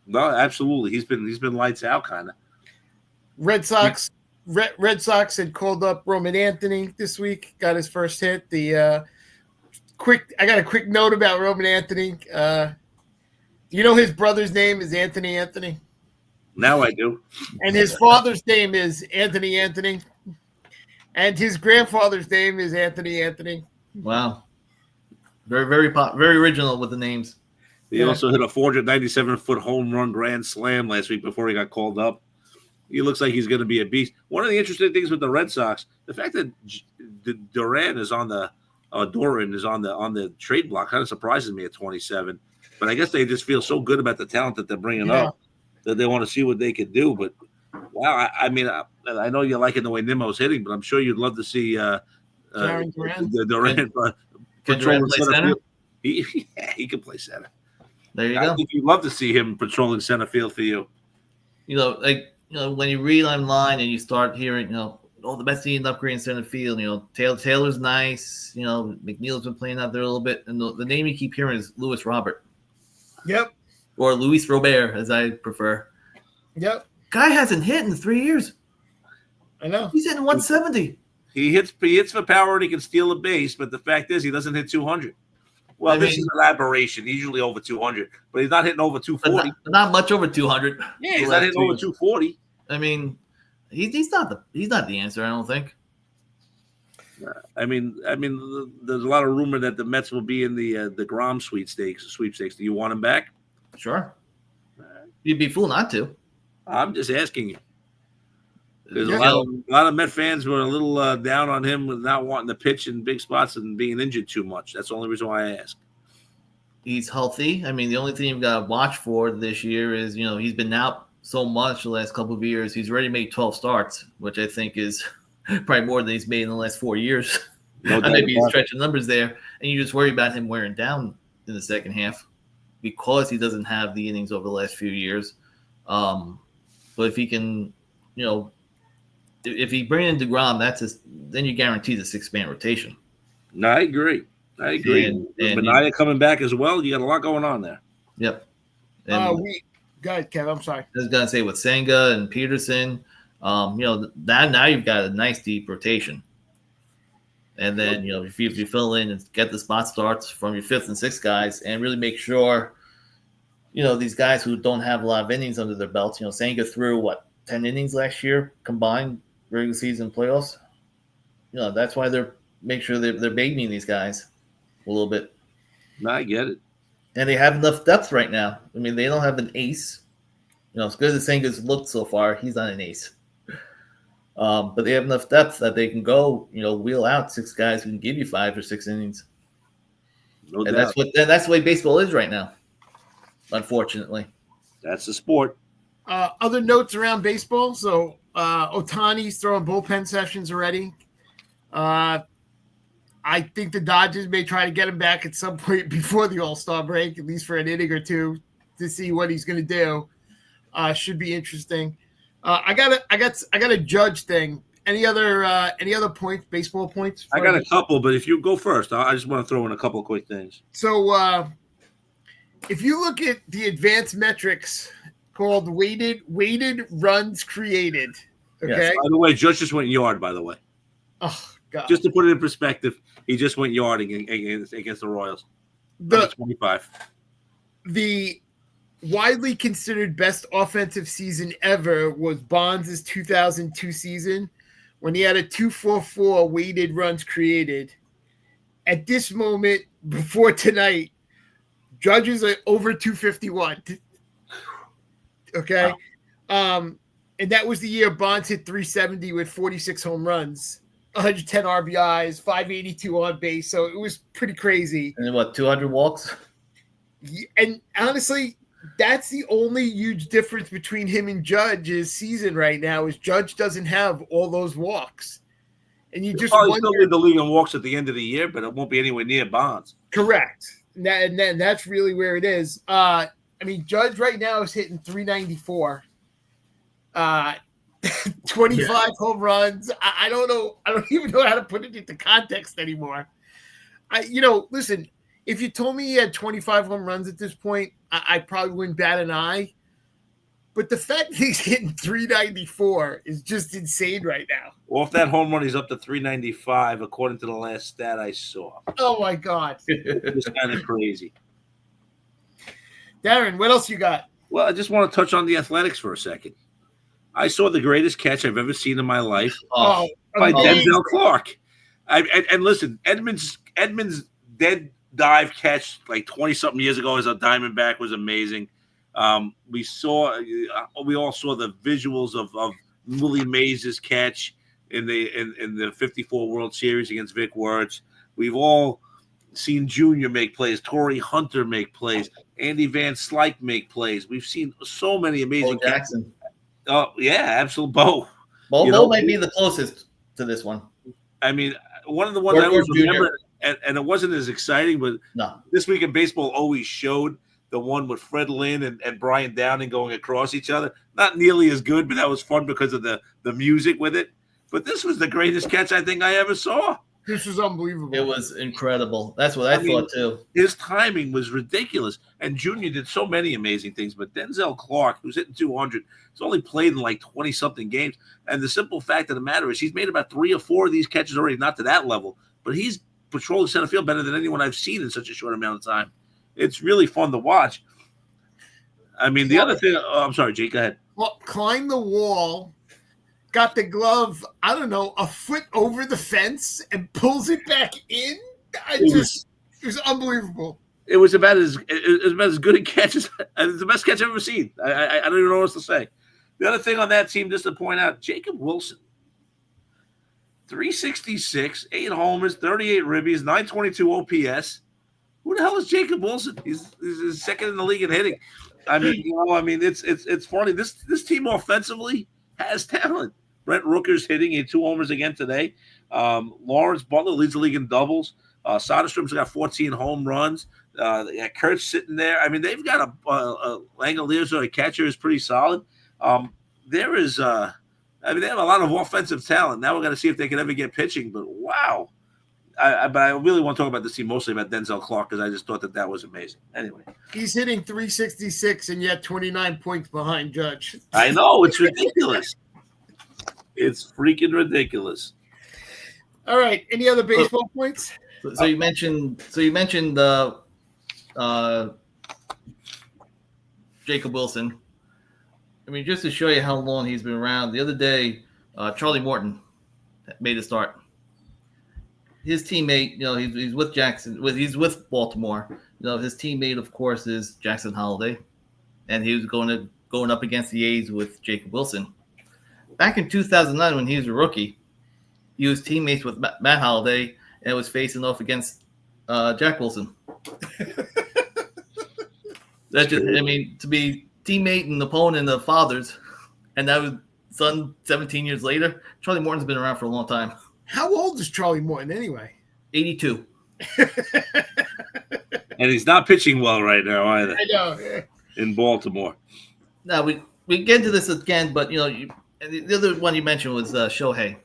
No, absolutely. He's been lights out kind of. Red Sox had called up Roman Anthony this week. Got his first hit. I got a quick note about Roman Anthony. His brother's name is Anthony. Now I do. And his father's name is Anthony. And his grandfather's name is Anthony. Wow. Very, very very original with the names. He also hit a 497-foot home run grand slam last week before he got called up. He looks like he's going to be a beast. One of the interesting things with the Red Sox, the fact that Duran is on the trade block kind of surprises me at 27. But I guess they just feel so good about the talent that they're bringing up that they want to see what they can do. But wow, I mean, I know you're liking the way Nimmo's hitting, but I'm sure you'd love to see Duran patrolling center field. He can play center. There you go. I think you'd love to see him patrolling center field for you. When you read online and you start hearing, the best team upgrade in center field, Taylor's nice, McNeil's been playing out there a little bit, and the name you keep hearing is Luis Robert. Yep. Or Luis Robert, as I prefer. Yep. Guy hasn't hit in 3 years. I know. He's hitting 170. He hits for power and he can steal a base, but the fact is he doesn't hit 200. Well, this is an aberration. He's usually over 200, but he's not hitting over 240. Not much over 200. Yeah, he's not hitting over 240. I mean, he's not the answer, I don't think. I mean, there's a lot of rumor that the Mets will be in the Grom sweepstakes. Do you want him back? Sure. You'd be fool not to. I'm just asking you. There's Yeah. a lot of Met fans were a little down on him with not wanting to pitch in big spots and being injured too much. That's the only reason why I ask. He's healthy. I mean, the only thing you've got to watch for this year is, he's been out so much the last couple of years. He's already made 12 starts, which I think is probably more than he's made in the last 4 years. No I may be stretching numbers there, and you just worry about him wearing down in the second half because he doesn't have the innings over the last few years. But if he can, if he bring in DeGrom, then you guarantee the 6-man rotation. No, I agree. And Benaya coming back as well. You got a lot going on there. Yep. Go ahead, Kev. I'm sorry. I was gonna say with Senga and Peterson, that now you've got a nice deep rotation. And then if you fill in and get the spot starts from your 5th and 6th guys, and really make sure, these guys who don't have a lot of innings under their belts. Senga threw 10 innings last year combined regular season playoffs. That's why make sure they're babying these guys a little bit. No, I get it. And they have enough depth right now. I mean, they don't have an ace. As good as Senga's looked so far, he's not an ace. But they have enough depth that they can go, wheel out 6 guys who can give you 5 or 6 innings. No and doubt. that's the way baseball is right now, unfortunately. That's the sport. Other notes around baseball. So Ohtani's throwing bullpen sessions already. I think the Dodgers may try to get him back at some point before the All-Star break, at least for an inning or two, to see what he's going to do. Should be interesting. I got a Judge thing. Any other points, baseball points? I got a couple, but if you go first, I just want to throw in a couple of quick things. So if you look at the advanced metrics called weighted runs created, okay. Yes. By the way, Judge just went yard. By the way, oh God. Just to put it in perspective, he just went yarding against the Royals. Number 25. The widely considered best offensive season ever was Bonds' 2002 season when he had a 244 weighted runs created. At this moment, before tonight, Judge is over 251. Okay. Wow. And that was the year Bonds hit 370 with 46 home runs, 110 RBIs, 582 on base. So it was pretty crazy. And 200 walks? And honestly, that's the only huge difference between him and Judge's season right now is Judge doesn't have all those walks. And you just wonder. Still lead the league in walks at the end of the year, but it won't be anywhere near Bonds. Correct. And that's really where it is. I mean, Judge right now is hitting 394. 25 home runs. I don't know. I don't even know how to put it into context anymore. Listen, if you told me he had 25 home runs at this point, I probably wouldn't bat an eye. But the fact that he's hitting 394 is just insane right now. Off that home run, he's up to 395, according to the last stat I saw. Oh, my God. It's kind of crazy. Darren, what else you got? Well, I just want to touch on the Athletics for a second. I saw the greatest catch I've ever seen in my life by Denzel Clark. And listen, Edmonds' dead dive catch like 20-something years ago as a Diamondback was amazing. We all saw the visuals of Willie Mays' catch in the 54 World Series against Vic Wertz. We've all seen Junior make plays, Torrey Hunter make plays, Andy Van Slyke make plays. We've seen so many amazing catches. Oh yeah, absolute Bo. Bo might be the closest to this one. I mean, one of the ones I always remember, and it wasn't as exciting, but This Week in Baseball always showed the one with Fred Lynn and Brian Downing going across each other. Not nearly as good, but that was fun because of the music with it. But this was the greatest catch I think I ever saw. This was unbelievable. It was incredible. That's what I thought too. His timing was ridiculous. And Junior did so many amazing things. But Denzel Clark, who's hitting 200, has only played in like 20-something games. And the simple fact of the matter is he's made about 3 or 4 of these catches already, not to that level. But he's patrolling center field better than anyone I've seen in such a short amount of time. It's really fun to watch. I mean, the other thing – I'm sorry, Jake, go ahead. Well, climb the wall. got the glove, I don't know, a foot over the fence and pulls it back in. It was unbelievable. It was about as good a catch as the best catch I've ever seen. I don't even know what else to say. The other thing on that team, just to point out, Jacob Wilson, 366, 8 homers, 38 ribbies, 922 OPS. Who the hell is Jacob Wilson? He's second in the league in hitting. It's funny. This team offensively has talent. Brent Rooker's hitting. He had 2 homers again today. Lawrence Butler leads the league in doubles. Soderstrom's got 14 home runs. Kurt's sitting there. I mean, they've got a Langoliers, a catcher, is pretty solid. They have a lot of offensive talent. Now we're going to see if they can ever get pitching. But wow. But I really want to talk about this team, mostly about Denzel Clark, because I just thought that was amazing. Anyway. He's hitting 366 and yet 29 points behind Judge. I know. It's ridiculous. It's freaking ridiculous. All right. Any other baseball points? So you mentioned Jacob Wilson. I mean, just to show you how long he's been around, the other day, Charlie Morton made a start. His teammate, he's with he's with Baltimore. His teammate, of course, is Jackson Holliday, and he was going up against the A's with Jacob Wilson. Back in 2009, when he was a rookie, he was teammates with Matt Holliday and was facing off against Jack Wilson. To be teammate and opponent of fathers, and that was son 17 years later. Charlie Morton's been around for a long time. How old is Charlie Morton anyway? 82. And he's not pitching well right now either. I know. In Baltimore. Now we get into this again, but the other one you mentioned was Shohei.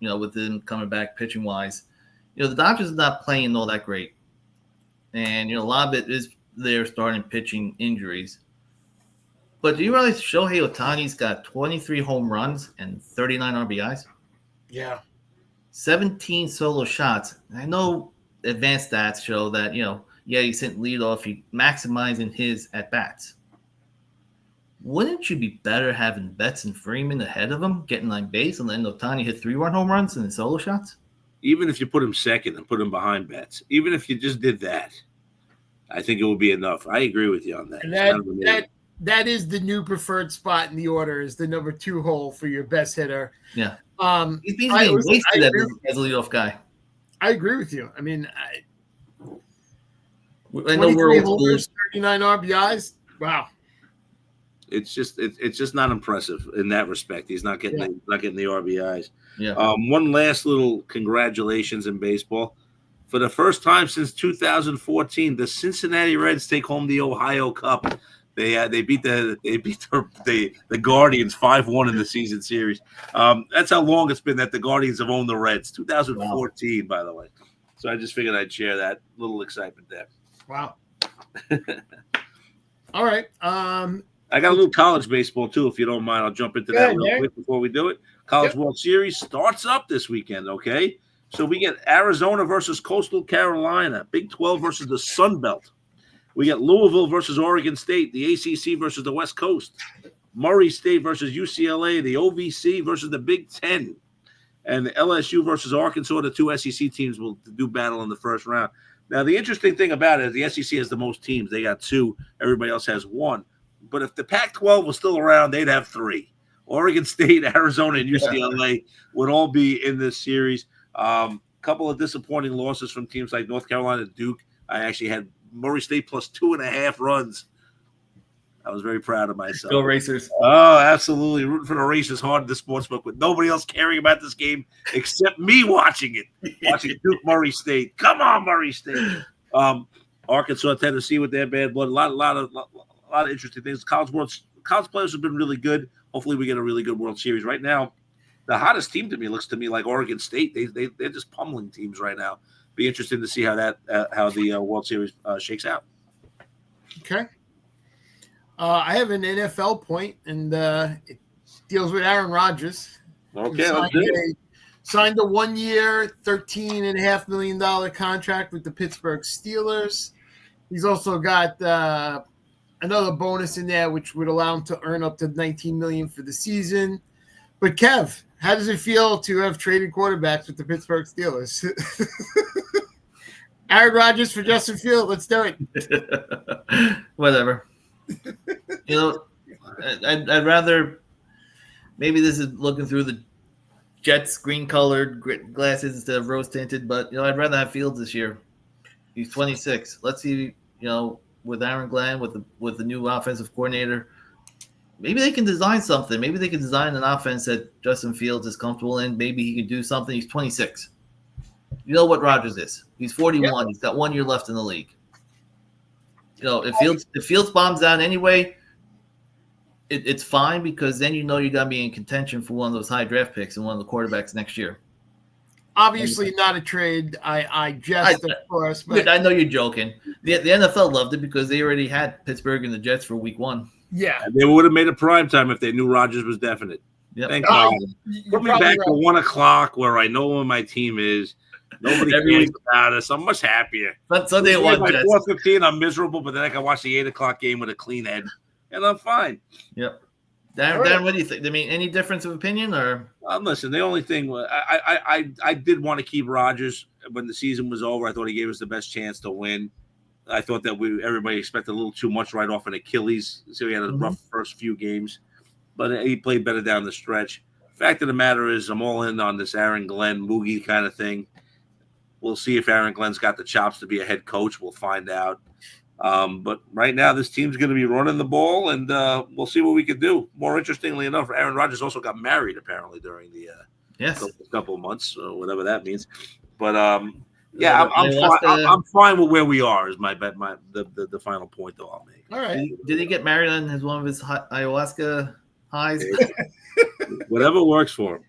With him coming back pitching wise, the Dodgers are not playing all that great, and a lot of it is their starting pitching injuries. But do you realize Shohei Ohtani's got 23 home runs and 39 RBIs? Yeah. 17 solo shots. I know advanced stats show that, he's hitting leadoff, he's maximizing his at-bats. Wouldn't you be better having Betts and Freeman ahead of him, getting on base, and letting Ohtani hit 3-run home runs and solo shots? Even if you put him second and put him behind Betts, even if you just did that, I think it would be enough. I agree with you on that. And that is the new preferred spot in the order, is the number 2 hole for your best hitter. Yeah. He's being wasted as a leadoff guy. I agree with you. I mean, I know we're old school. 39 RBIs. Wow. It's just not impressive in that respect. He's not getting the RBIs. Yeah. One last little congratulations in baseball. For the first time since 2014, the Cincinnati Reds take home the Ohio Cup. They beat the Guardians 5-1 in the season series. That's how long it's been that the Guardians have owned the Reds. 2014, by the way. So I just figured I'd share that little excitement there. Wow. All right. I got a little college baseball too, if you don't mind. I'll jump into that real quick before we do it. College World Series starts up this weekend, okay? So we get Arizona versus Coastal Carolina, Big 12 versus the Sun Belt. We got Louisville versus Oregon State, the ACC versus the West Coast, Murray State versus UCLA, the OVC versus the Big 10, and the LSU versus Arkansas. The 2 SEC teams will do battle in the first round. Now, the interesting thing about it is the SEC has the most teams. They got 2. Everybody else has 1. But if the Pac-12 was still around, they'd have 3. Oregon State, Arizona, and UCLA would all be in this series. Couple of disappointing losses from teams like North Carolina, Duke. I actually had Murray State plus 2.5 runs. I was very proud of myself. Go Racers. Oh, absolutely. Rooting for the Racers hard in the sportsbook with nobody else caring about this game except me watching it. Watching Duke Murray State. Come on, Murray State. Arkansas, Tennessee with their bad blood. A lot of interesting things. College players have been really good. Hopefully we get a really good World Series. Right now, the hottest team to me looks to me like Oregon State. They're just pummeling teams right now. Be interesting to see how the World Series shakes out. Okay. I have an NFL point, and it deals with Aaron Rodgers. Okay, let's do it. Signed a 1-year, $13.5 million contract with the Pittsburgh Steelers. He's also got another bonus in there, which would allow him to earn up to $19 million for the season. But Kev, how does it feel to have traded quarterbacks with the Pittsburgh Steelers? Aaron Rodgers for Justin Fields. Let's do it. Whatever. I'd rather. Maybe this is looking through the Jets green-colored glasses instead of rose-tinted, but I'd rather have Fields this year. He's 26. Let's see, with Aaron Glenn, with the new offensive coordinator, maybe they can design something. Maybe they can design an offense that Justin Fields is comfortable in. Maybe he can do something. He's 26. You know what Rodgers is? He's 41. Yep. He's got 1 year left in the league. If Fields bombs out anyway, it's fine, because then you're going to be in contention for one of those high draft picks and one of the quarterbacks next year. Obviously not a trade. I jest, of course. But I know you're joking. The NFL loved it because they already had Pittsburgh and the Jets for week 1. Yeah. They would have made a prime time if they knew Rodgers was definite. Yep. Thank God. Put me back to 1 o'clock where I know where my team is. Nobody cares about us. I'm much happier. Sunday at 1. By 4:15, I'm miserable, but then I can watch the 8 o'clock game with a clean head, and I'm fine. Yep. Dan, what do you think? I mean, any difference of opinion, or? Listen, the only thing I did want to keep Rodgers when the season was over. I thought he gave us the best chance to win. I thought that everybody expected a little too much right off an Achilles, so he had a rough first few games, but he played better down the stretch. Fact of the matter is, I'm all in on this Aaron Glenn Moogie kind of thing. We'll see if Aaron Glenn's got the chops to be a head coach. We'll find out. But right now, this team's going to be running the ball, and we'll see what we can do. More interestingly enough, Aaron Rodgers also got married apparently during the couple of months, or whatever that means. But I'm fine with where we are. Is the final point though I'll make. All right. Did he get married on one of his ayahuasca highs? Whatever works for him.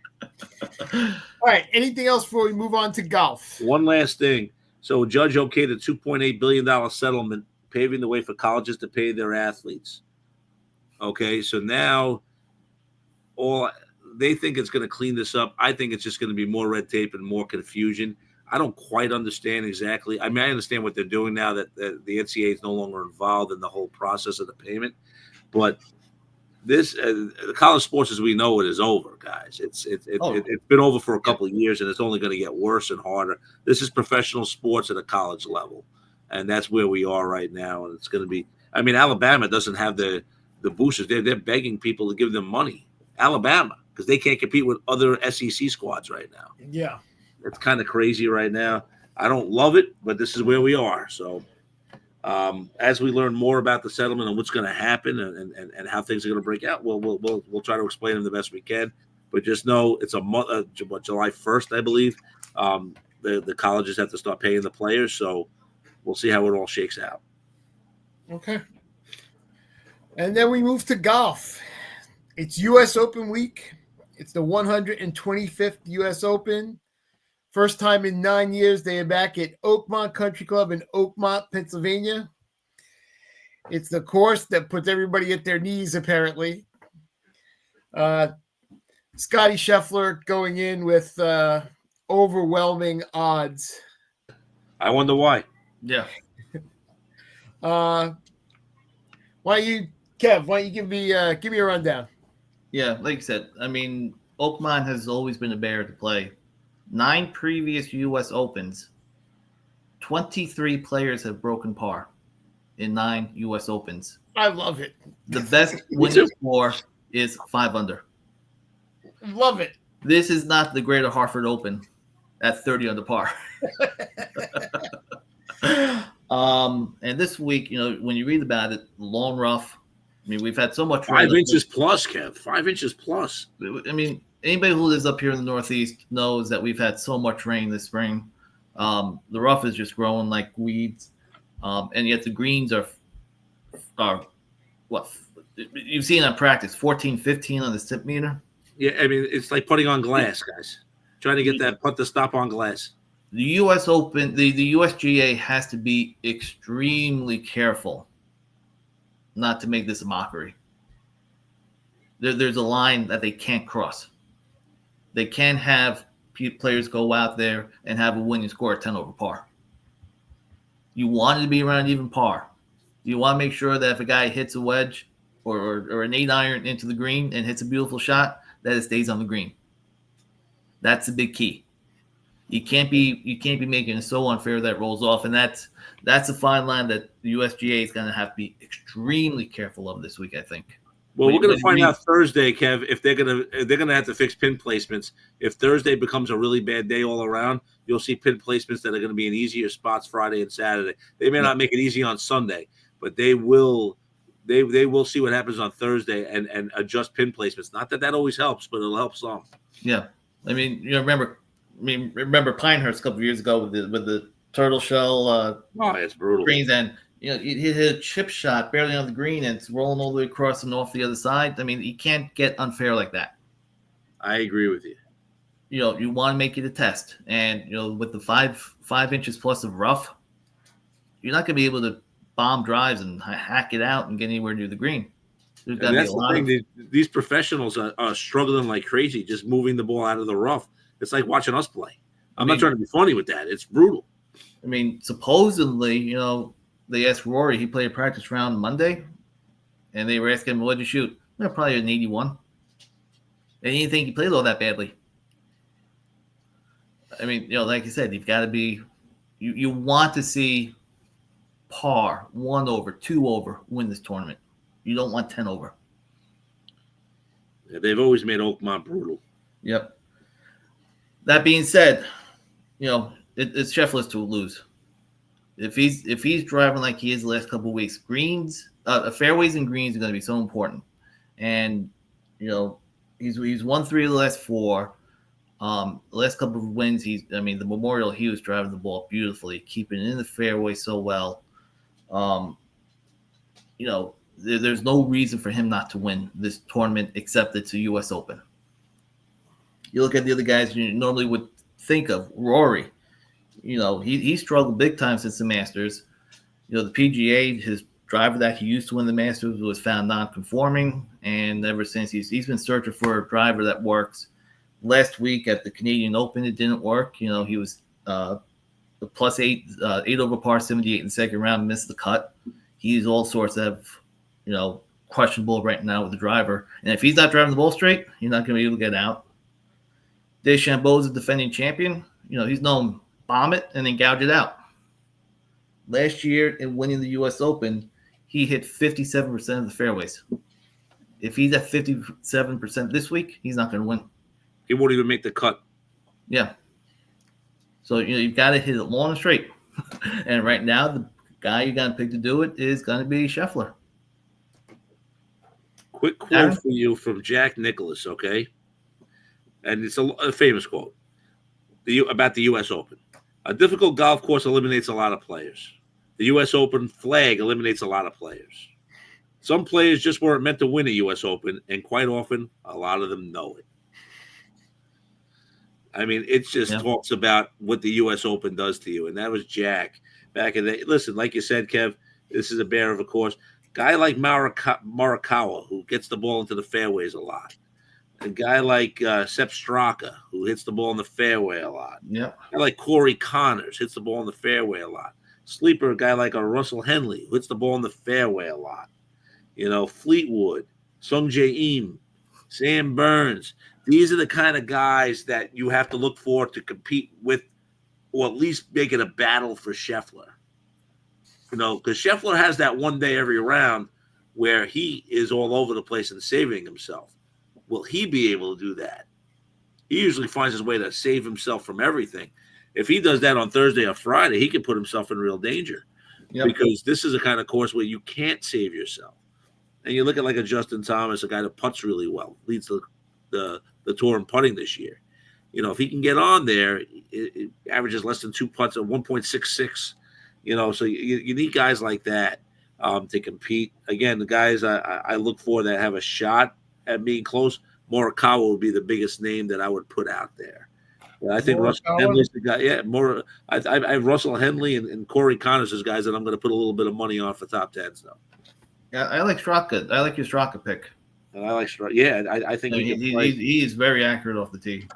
All right. Anything else before we move on to golf? One last thing. So a judge okayed a $2.8 billion settlement, paving the way for colleges to pay their athletes. Okay, so now they think it's going to clean this up. I think it's just going to be more red tape and more confusion. I don't quite understand exactly. I mean, I understand what they're doing now that the NCAA is no longer involved in the whole process of the payment, but this the college sports as we know it is over, guys. It's been over for a couple of years, and it's only going to get worse and harder. This is professional sports at a college level, and that's where we are right now. And it's going to be. I mean, Alabama doesn't have the boosters. They're begging people to give them money. Alabama, because they can't compete with other SEC squads right now. Yeah, it's kind of crazy right now. I don't love it, but this is where we are. So. As we learn more about the settlement and what's going to happen and how things are going to break out, we'll try to explain them the best we can. But just know it's July 1st, I believe. The colleges have to start paying the players, so we'll see how it all shakes out. Okay. And then we move to golf. It's U.S. Open week. It's the 125th U.S. Open. First time in 9 years, they are back at Oakmont Country Club in Oakmont, Pennsylvania. It's the course that puts everybody at their knees, apparently. Scotty Scheffler going in with overwhelming odds. I wonder why. Yeah. Why don't you give me a rundown? Yeah, like you said, I mean, Oakmont has always been a bear to play. 9 previous U.S. Opens, 23 players have broken par in 9 U.S. Opens. I love it. The best winning score is 5 under. Love it. This is not the Greater Hartford Open at 30 under par. And this week, when you read about it, long rough. I mean, we've had so much rain. 5 inches plus, Kev. 5 inches plus. I mean, anybody who lives up here in the Northeast knows that we've had so much rain this spring. The rough is just growing like weeds. And yet the greens are what? You've seen on practice, 14, 15 on the tip meter. Yeah, I mean, it's like putting on glass, guys. Trying to get that putt to stop on glass. The U.S. Open, the USGA has to be extremely careful not to make this a mockery. There's a line that they can't cross. They can't have players go out there and have a winning score at 10 over par. You want it to be around even par. You want to make sure that if a guy hits a wedge, or an 8-iron into the green and hits a beautiful shot, that it stays on the green. That's the big key. You can't be making it so unfair that it rolls off, and that's a fine line that the USGA is going to have to be extremely careful of this week, I think. Well, we're going to find out Thursday, Kev, if they're going to have to fix pin placements. If Thursday becomes a really bad day all around, you'll see pin placements that are going to be in easier spots Friday and Saturday. They may not make it easy on Sunday, but they will see what happens on Thursday and adjust pin placements. Not that always helps, but it'll help some. Yeah, I mean, remember Pinehurst a couple of years ago with the turtle shell. It's brutal. Greens, and he hit a chip shot barely on the green, and it's rolling all the way across and off the other side. I mean, you can't get unfair like that. I agree with you. You want to make it a test, and with the 5 inches plus of rough, you're not going to be able to bomb drives and hack it out and get anywhere near the green. There's got to be a lot of these professionals are struggling like crazy, just moving the ball out of the rough. It's like watching us play. I'm not trying to be funny with that. It's brutal. I mean, supposedly, they asked Rory. He played a practice round Monday, and they were asking him, "What'd you shoot?" Probably an 81. And he didn't think he played all that badly. I mean, like you said, you've got to be. You want to see par, 1 over, 2 over, win this tournament. You don't want 10 over. Yeah, they've always made Oakmont brutal. Yep. That being said, it's Scheffler's to lose. If he's driving like he is the last couple of weeks, greens, fairways and greens are going to be so important. And he's won 3 of the last 4. The last couple of wins, the Memorial, he was driving the ball beautifully, keeping it in the fairway so well. There's no reason for him not to win this tournament except it's a U.S. Open. You look at the other guys you normally would think of. Rory, he struggled big time since the Masters. The PGA, his driver that he used to win the Masters was found non-conforming, and ever since he's been searching for a driver that works. Last week at the Canadian Open, it didn't work. He was the plus 8 over par 78 in the second round, missed the cut. He's all sorts of, questionable right now with the driver. And if he's not driving the ball straight, he's not going to be able to get out. DeChambeau is a defending champion. He's known bomb it and then gouge it out. Last year in winning the U.S. Open, he hit 57% of the fairways. If he's at 57% this week, he's not going to win. He won't even make the cut. Yeah. So, you've got to hit it long and straight. And right now, the guy you got to pick to do it is going to be Scheffler. Quick quote for you from Jack Nicklaus, okay? And it's a famous quote about the U.S. Open. A difficult golf course eliminates a lot of players. The U.S. Open flag eliminates a lot of players. Some players just weren't meant to win a U.S. Open, and quite often, a lot of them know it. I mean, it just talks about what the U.S. Open does to you, and that was Jack back in the – listen, like you said, Kev, this is a bear of a course. Guy like Morikawa, who gets the ball into the fairways a lot. A guy like Sepp Straka, who hits the ball in the fairway a lot. Yeah. A guy like Corey Connors hits the ball in the fairway a lot. Sleeper, a guy like a Russell Henley, who hits the ball in the fairway a lot. Fleetwood, Sung Jae Im, Sam Burns. These are the kind of guys that you have to look for to compete with, or at least make it a battle for Scheffler. Because Scheffler has that one day every round where he is all over the place and saving himself. Will he be able to do that? He usually finds his way to save himself from everything. If he does that on Thursday or Friday, he can put himself in real danger. Yep. Because this is a kind of course where you can't save yourself. And you look at like a Justin Thomas, a guy that putts really well, leads the tour in putting this year. If he can get on there, it averages less than 2 putts at 1.66. So you need guys like that to compete. Again, the guys I look for that have a shot at being close, Morikawa would be the biggest name that I would put out there. I think Russell Henley's the guy. Yeah, I have Russell Henley and Corey Connors as guys that I'm going to put a little bit of money on for top tens, though. Yeah, I like Straka. I like your Straka pick. And I like Straka. Yeah, I think he is very accurate off the tee.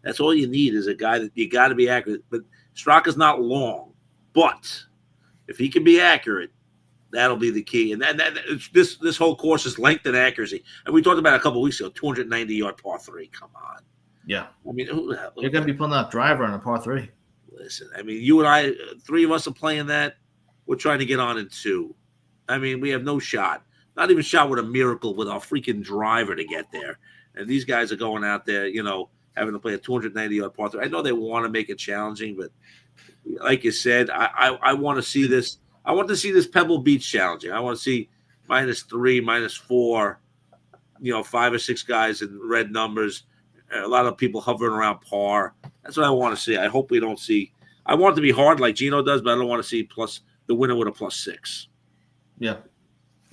That's all you need is a guy that you got to be accurate. But Straka's not long. But if he can be accurate, That'll be the key. And this whole course is length and accuracy. And we talked about it a couple of weeks ago, 290-yard par 3. Come on. Yeah. I mean, who the hell? You're going to be putting out driver on a par 3. Listen, I mean, you and I, 3 of us are playing that. We're trying to get on in 2. I mean, we have no shot. Not even shot with a miracle with our freaking driver to get there. And these guys are going out there, having to play a 290-yard par 3. I know they want to make it challenging, but like you said, I want to see this. I want to see this Pebble Beach challenging. I want to see -3, -4, 5 or 6 guys in red numbers. A lot of people hovering around par. That's what I want to see. I hope we don't see. I want it to be hard like Gino does, but I don't want to see the winner with a +6. Yeah.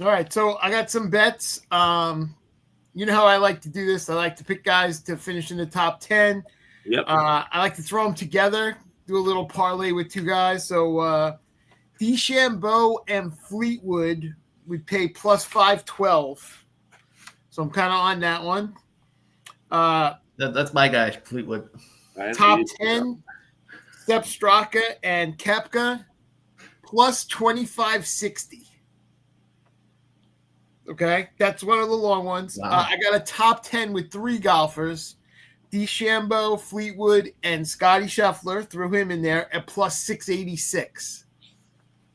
All right. So I got some bets. You know how I like to do this. I like to pick guys to finish in the top 10. Yep. I like to throw them together, do a little parlay with 2 guys. So DeChambeau and Fleetwood would pay +512. So I'm kind of on that one. That's my guy, Fleetwood. Top 10, Sepp Straka and Koepka, +2560. Okay, that's one of the long ones. Wow. I got a top 10 with 3 golfers, DeChambeau, Fleetwood, and Scotty Scheffler. Threw him in there at +686.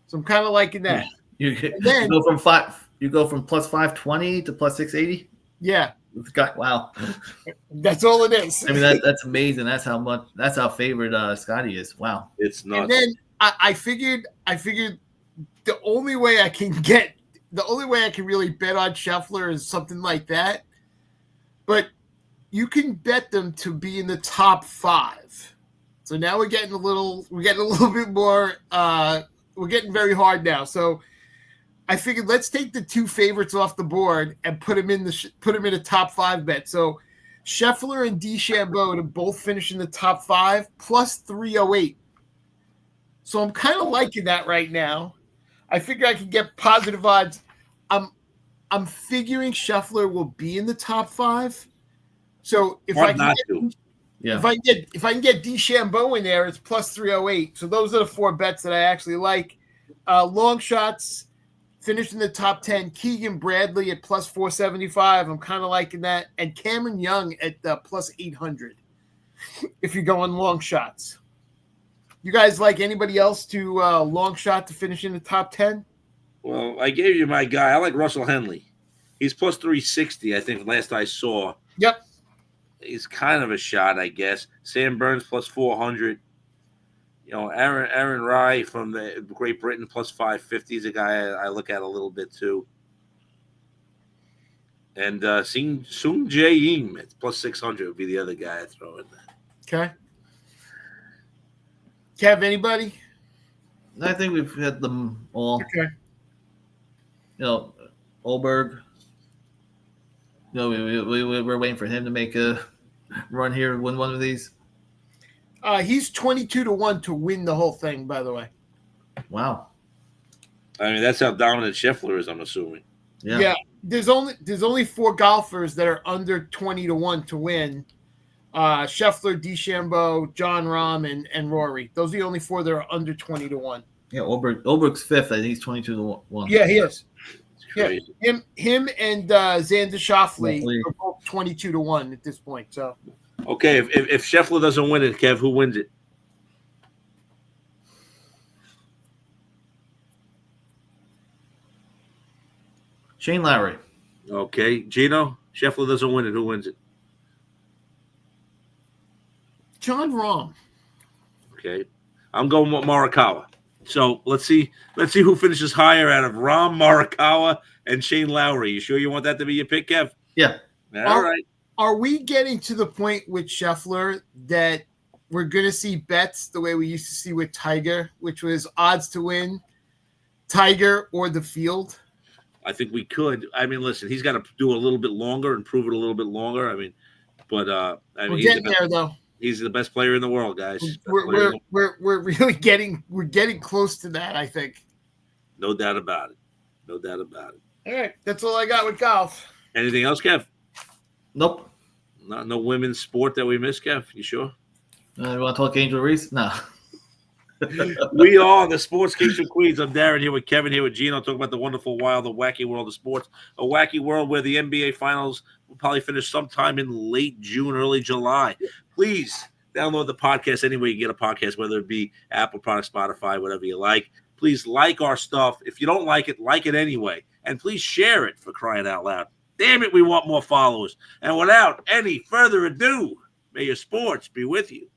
So I'm kind of liking that. You go from +520 to +680. Yeah, Wow, that's all it is. I mean that's amazing. That's how favored Scotty is. Wow, it's not. And then I figured the only way I can really bet on Scheffler is something like that. But you can bet them to be in the top 5. So now we're getting a little bit more. We're getting very hard now. So I figured let's take the 2 favorites off the board and put them in a top 5 bet. So Scheffler and DeChambeau to both finish in the top 5 +308. So I'm kind of liking that right now. I figure I can get positive odds. I'm figuring Scheffler will be in the top 5. So if I can get DeChambeau in there, it's +308. So those are the 4 bets that I actually like. Long shots, finished in the top 10. Keegan Bradley at +475. I'm kind of liking that. And Cameron Young at +800. If you're going long shots. You guys like anybody else to long shot to finish in the top 10? Well, I gave you my guy. I like Russell Henley. He's +360, I think, last I saw. Yep. He's kind of a shot, I guess. Sam Burns +400. Aaron Rai from the Great Britain +550 is a guy I look at a little bit too. And Sung Jae Im at +600 would be the other guy I throw in there. Okay. Kev, anybody? I think we've hit them all. Okay. Olberg. We're waiting for him to make a run here and win one of these. He's 22-1 to win the whole thing, by the way. Wow. I mean, that's how dominant Scheffler is, I'm assuming. Yeah. There's only 4 golfers that are under 20-1 to win. Scheffler, DeChambeau, John Rahm, and Rory. Those are the only 4 that are under 20-1. Yeah, Olberg's 5th. I think he's 22-1. Yeah, he is. Yeah, him and Xander Schauffele are both 22-1 at this point. So okay, if Scheffler doesn't win it, Kev, who wins it? Shane Lowry. Okay, Gino, Scheffler doesn't win it, who wins it? John Rahm. Okay, I'm going with Morikawa. So let's see who finishes higher out of Rahm, Morikawa, and Shane Lowry. You sure you want that to be your pick, Kev? Yeah. All right. Are we getting to the point with Scheffler that we're going to see bets the way we used to see with Tiger, which was odds to win, Tiger or the field? I think we could. I mean, listen, he's got to do a little bit longer and prove it a little bit longer. I mean, but we're getting there though. He's the best player in the world, guys. We're really getting close to that, I think. No doubt about it. No doubt about it. All right, that's all I got with golf. Anything else, Kev? Nope. No women's sport that we missed, Kev. You sure? You want to talk Angel Reese? No. We are the Sports Kings from Queens. I'm Darren here with Kevin, here with Gino, talking about the wonderful, wild, the wacky world of sports. A wacky world where the NBA Finals will probably finish sometime in late June, early July. Please download the podcast anywhere you get a podcast, whether it be Apple Products, Spotify, whatever you like. Please like our stuff. If you don't like it anyway. And please share it, for crying out loud. Damn it, we want more followers. And without any further ado, may your sports be with you.